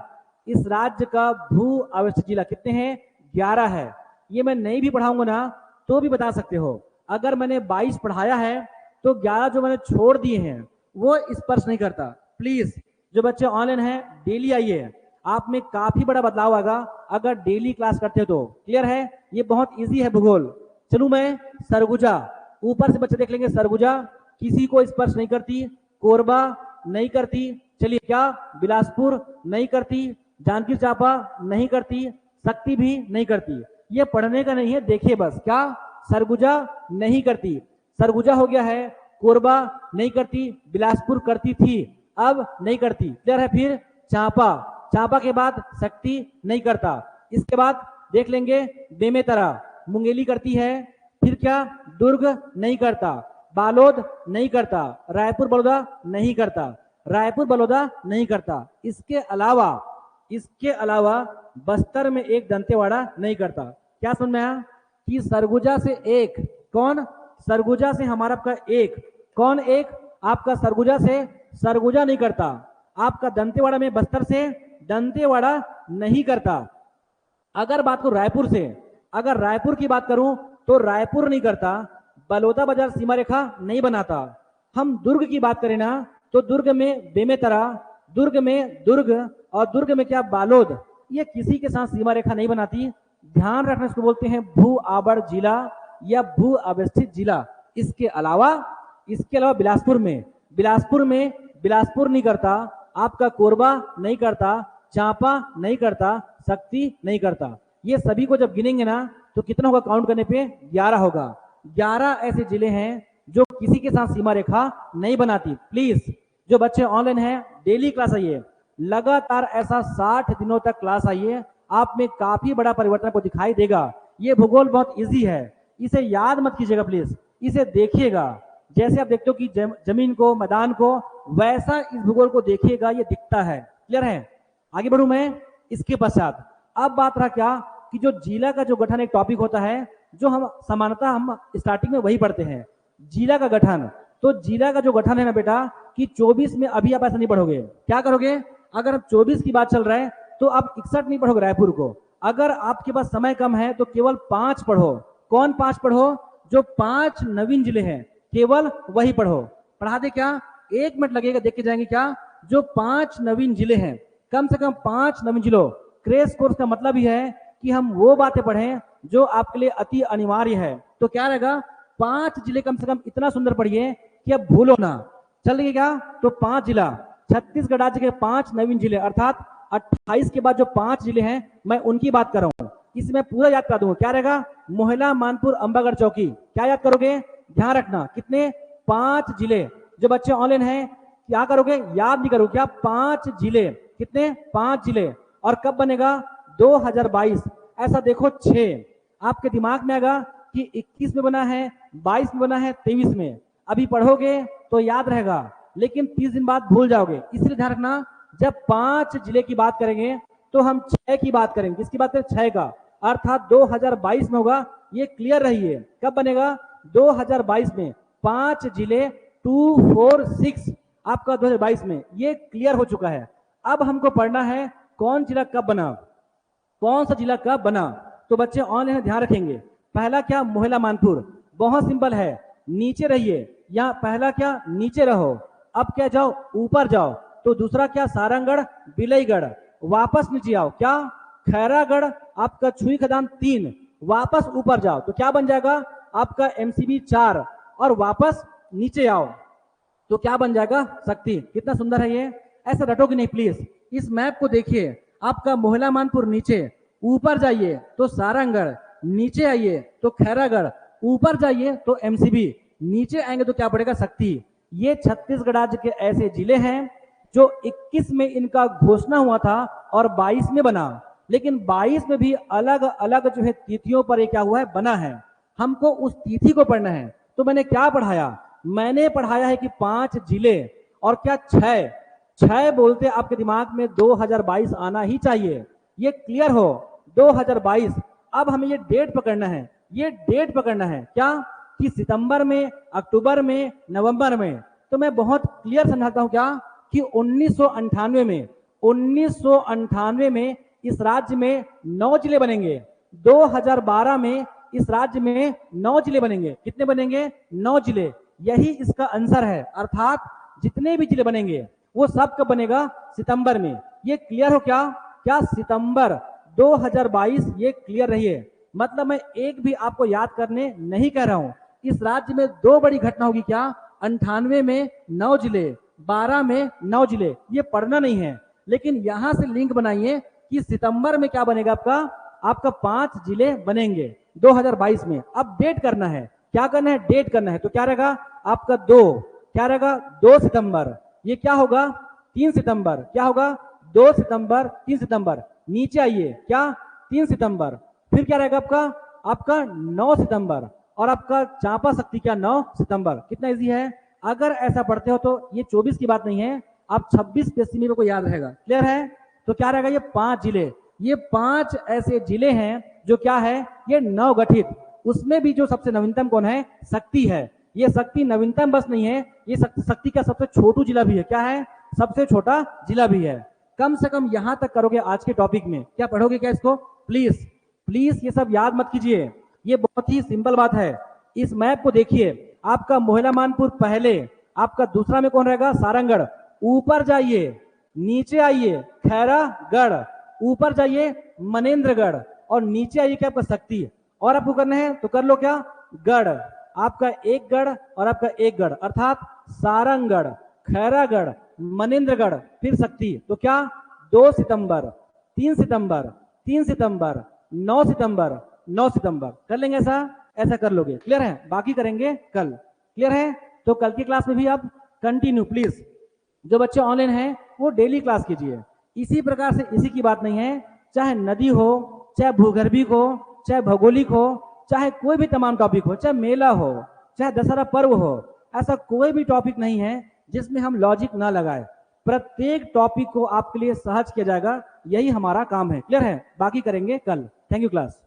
इस राज्य का भू आवेष्टित जिला कितने हैं? 11 है। ये मैं नहीं भी पढ़ाऊंगा ना तो भी बता सकते हो। अगर मैंने 22 पढ़ाया है तो 11 जो मैंने छोड़ दिए हैं वो स्पर्श नहीं करता। प्लीज जो बच्चे ऑनलाइन हैं डेली आइए, आप में काफी बड़ा बदलाव आएगा अगर डेली क्लास करते हो तो। क्लियर है? ये बहुत इजी है भूगोल। चलूं मैं सरगुजा, ऊपर से बच्चे देख लेंगे। सरगुजा किसी को स्पर्श नहीं करती, कोरबा नहीं करती, चलिए क्या बिलासपुर नहीं करती, जांजगीर चांपा नहीं करती, शक्ति भी नहीं करती। ये पढ़ने का नहीं है, देखिए बस क्या सरगुजा नहीं करती। सरगुजा हो गया है, कोरबा नहीं करती, बिलासपुर करती थी अब नहीं करती। क्लियर है? फिर चांपा, चांपा के बाद शक्ति नहीं करता। इसके बाद देख लेंगे बेमेतरा, मुंगेली करती है। फिर क्या दुर्ग नहीं करता, बालोद नहीं करता, रायपुर बड़ौदा नहीं करता, रायपुर बड़ौदा नहीं करता। इसके अलावा बस्तर में एक दंतेवाड़ा नहीं करता। क्या समझ में आया कि सरगुजा से एक कौन, सरगुजा से हमारा आपका एक कौन, एक आपका सरगुजा से सरगुजा नहीं करता। आपका दंतेवाड़ा में बस्तर से दंतेवाड़ा नहीं करता। अगर बात करूं रायपुर से, अगर रायपुर की बात करूं तो रायपुर नहीं करता, बलौदा बाजार सीमा रेखा नहीं बनाता। हम दुर्ग की बात करें ना तो दुर्ग में बेमेतरा, दुर्ग में दुर्ग, और दुर्ग में क्या बालोद, ये किसी के साथ सीमा रेखा नहीं बनाती। ध्यान रखना, इसको बोलते हैं भू आवड़ जिला या भू अवस्थित जिला। इसके अलावा बिलासपुर नहीं करता, आपका कोरबा नहीं करता, चांपा नहीं करता, शक्ति नहीं करता। ये सभी को जब गिनेंगे ना तो कितना होगा? काउंट करने पे 11 होगा। 11 ऐसे जिले हैं जो किसी के साथ सीमा रेखा नहीं बनाती। प्लीज जो बच्चे ऑनलाइन हैं डेली क्लास आइए, लगातार ऐसा 60 दिनों तक क्लास आइए, आप में काफी बड़ा परिवर्तन आपको दिखाई देगा। ये भूगोल बहुत इजी है, इसे याद मत कीजिएगा, प्लीज इसे देखिएगा। जैसे आप देखते हो कि जमीन को, मैदान को, वैसा इस भूगोल को देखिएगा, ये दिखता है। क्लियर है? आगे बढ़ू मैं इसके पश्चात। अब बात रहा क्या कि जो जिला का जो गठन एक टॉपिक होता है जो हम सामान्यतः हम स्टार्टिंग में वही पढ़ते हैं, जिला का गठन। तो जिला का जो गठन है ना बेटा कि 24 में अभी आप ऐसा नहीं पढ़ोगे। क्या करोगे? अगर 24 की बात चल रहा है तो आप 61 नहीं पढ़ोगे रायपुर को। अगर आपके पास समय कम है तो केवल 5 पढ़ो। कौन 5 पढ़ो? जो 5 नवीन जिले हैं केवल वही पढ़ो। पढ़ा दे क्या? 1 मिनट लगेगा, देख के जाएंगे क्या। जो 5 नवीन जिले हैं, कम से कम 5 नवीन जिलों। क्रेश कोर्स का मतलब ही है कि हम वो बातें पढ़ें जो आपके लिए अति अनिवार्य है। तो क्या रहेगा? 5 जिले कम से कम इतना सुंदर पढ़िए कि अब भूलो ना। चल रही क्या? तो 5 जिला, छत्तीसगढ़ राज्य के 5 नवीन जिले, अर्थात 28 के बाद जो 5 जिले हैं मैं उनकी बात कर रहा हूं। इसमें पूरा याद करा दूंगा। क्या रहेगा? मोहला, मानपुर, अंबागढ़, चौकी। क्या याद करोगे? ध्यान रखना कितने? 5 जिले। जो बच्चे ऑनलाइन हैं क्या करोगे? याद नहीं करोगे क्या? 5 जिले। कितने? 5 जिले। और कब बनेगा? 2022। ऐसा देखो 6 आपके दिमाग में आएगा कि 21 में बना है, 22 में बना है, 23 में। अभी पढ़ोगे तो याद रहेगा, लेकिन 30 दिन बाद भूल जाओगे। इसलिए ध्यान रखना, जब 5 जिले की बात करेंगे तो हम 6 की बात करेंगे। किसकी बात करें? 6 का, अर्थात 2022 में होगा। ये क्लियर रहिए। कब बनेगा? 2022 में। 5 जिले 2, 4, 6 आपका 2022 में। ये क्लियर हो चुका है। अब हमको पढ़ना है कौन जिला कब बना, कौन सा जिला कब बना। तो बच्चे ऑनलाइन ध्यान रखेंगे। पहला क्या? मोहला, मानपुर। बहुत सिंपल है, नीचे रहिए। या पहला क्या? नीचे रहो। अब क्या जाओ? ऊपर जाओ। तो दूसरा क्या? सारंगगढ़, बिलईगढ़। वापस नीचे आओ। क्या? खैरागढ़, आपका छुई खदान 3। वापस ऊपर जाओ तो क्या बन जाएगा? आपका एमसीबी 4। और वापस नीचे आओ तो क्या बन जाएगा? शक्ति। कितना सुंदर है ये। ऐसा रटोगे नहीं प्लीज। इस मैप को देखिए। आपका मोहला, मानपुर नीचे, ऊपर जाइए तो सारंगगढ़, नीचे आइए तो खैरागढ़, ऊपर जाइए तो एमसीबी, नीचे आएंगे तो क्या पड़ेगा? शक्ति। ये छत्तीसगढ़ राज्य के ऐसे जिले हैं जो 21 में इनका घोषणा हुआ था और 22 में बना। लेकिन 22 में भी अलग अलग जो है तिथियों पर ये क्या हुआ है? बना है। हमको उस तिथि को पढ़ना है। तो मैंने क्या पढ़ाया? मैंने पढ़ाया है कि 5 जिले और क्या 6 बोलते आपके दिमाग में 2022 आना ही चाहिए। ये क्लियर हो 2022। अब हमें ये डेट पकड़ना है, ये डेट पकड़ना है क्या कि सितंबर में, अक्टूबर में, नवंबर में। तो मैं बहुत क्लियर समझाता हूं क्या कि 1998 में इस राज्य में 9 जिले बनेंगे। 2012 में इस राज्य में 9 जिले बनेंगे। कितने बनेंगे? 9 जिले। यही इसका आंसर है। अर्थात जितने भी जिले बनेंगे वो सब कब बनेगा? सितंबर में। ये क्लियर हो क्या? क्या सितंबर 2022 ये क्लियर रहिए। मतलब मैं एक भी आपको याद करने नहीं कह रहा हूं। इस राज्य में 2 बड़ी घटना होगी क्या? 98 में 9 जिले, 12 में 9 जिले। ये पढ़ना नहीं है, लेकिन यहां से लिंक बनाइए कि सितंबर में क्या बनेगा आपका 5 जिले बनेंगे 2022 में। अब डेट करना है, क्या करना है? डेट करना है। तो क्या रहेगा आपका 2, क्या रहेगा 2 सितंबर। ये क्या होगा? 3 सितंबर। क्या होगा? 2 सितंबर, 3 सितंबर। नीचे आइए, क्या 3 सितंबर। फिर क्या रहेगा आपका 9 सितंबर। और आपका चांपा शक्ति क्या 9 सितंबर। कितना इजी है। अगर ऐसा पढ़ते हो तो ये 24 की बात नहीं है, आप 26 पश्चिमी को याद रहेगा। क्लियर है? तो क्या रहेगा? ये 5 जिले, ये 5 ऐसे जिले हैं जो क्या है, ये नवगठित। उसमें भी जो सबसे नवीनतम कौन है? शक्ति है। ये शक्ति नवीनतम बस नहीं है, ये शक्ति का सबसे छोटू जिला भी है। क्या है? सबसे छोटा जिला भी है। कम से कम यहां तक करोगे आज के टॉपिक में। क्या पढ़ोगे क्या इसको? प्लीज प्लीज ये सब याद मत कीजिए, ये बहुत ही सिंपल बात है। इस मैप को देखिए, आपका मोहला मानपुर पहले, आपका दूसरा में कौन रहेगा? सारंगगढ़। ऊपर जाइए, नीचे आइए खैरागढ़, ऊपर जाइए मनेन्द्रगढ़, और नीचे आइए क्या आपका शक्ति। और आपको करना है तो कर लो क्या? गढ़। आपका एक गढ़ और आपका एक गढ़, अर्थात सारंगगढ़, खैरागढ़, मनेन्द्रगढ़, फिर शक्ति। तो क्या 2 सितंबर, 3 सितंबर, 3 सितंबर, 9 सितंबर, 9 सितंबर। कर लेंगे ऐसा कर लोगे। क्लियर है? बाकी करेंगे कल। क्लियर है? तो कल की क्लास में भी आप कंटिन्यू प्लीज, जो बच्चे ऑनलाइन हैं वो डेली क्लास कीजिए। इसी प्रकार से, इसी की बात नहीं है, चाहे नदी हो, चाहे भूगर्भिक हो, चाहे भौगोलिक हो, चाहे कोई भी तमाम टॉपिक हो, चाहे मेला हो, चाहे दशहरा पर्व हो, ऐसा कोई भी टॉपिक नहीं है जिसमें हम लॉजिक ना लगाए। प्रत्येक टॉपिक को आपके लिए सहज किया जाएगा, यही हमारा काम है। क्लियर है? बाकी करेंगे कल। Thank you class.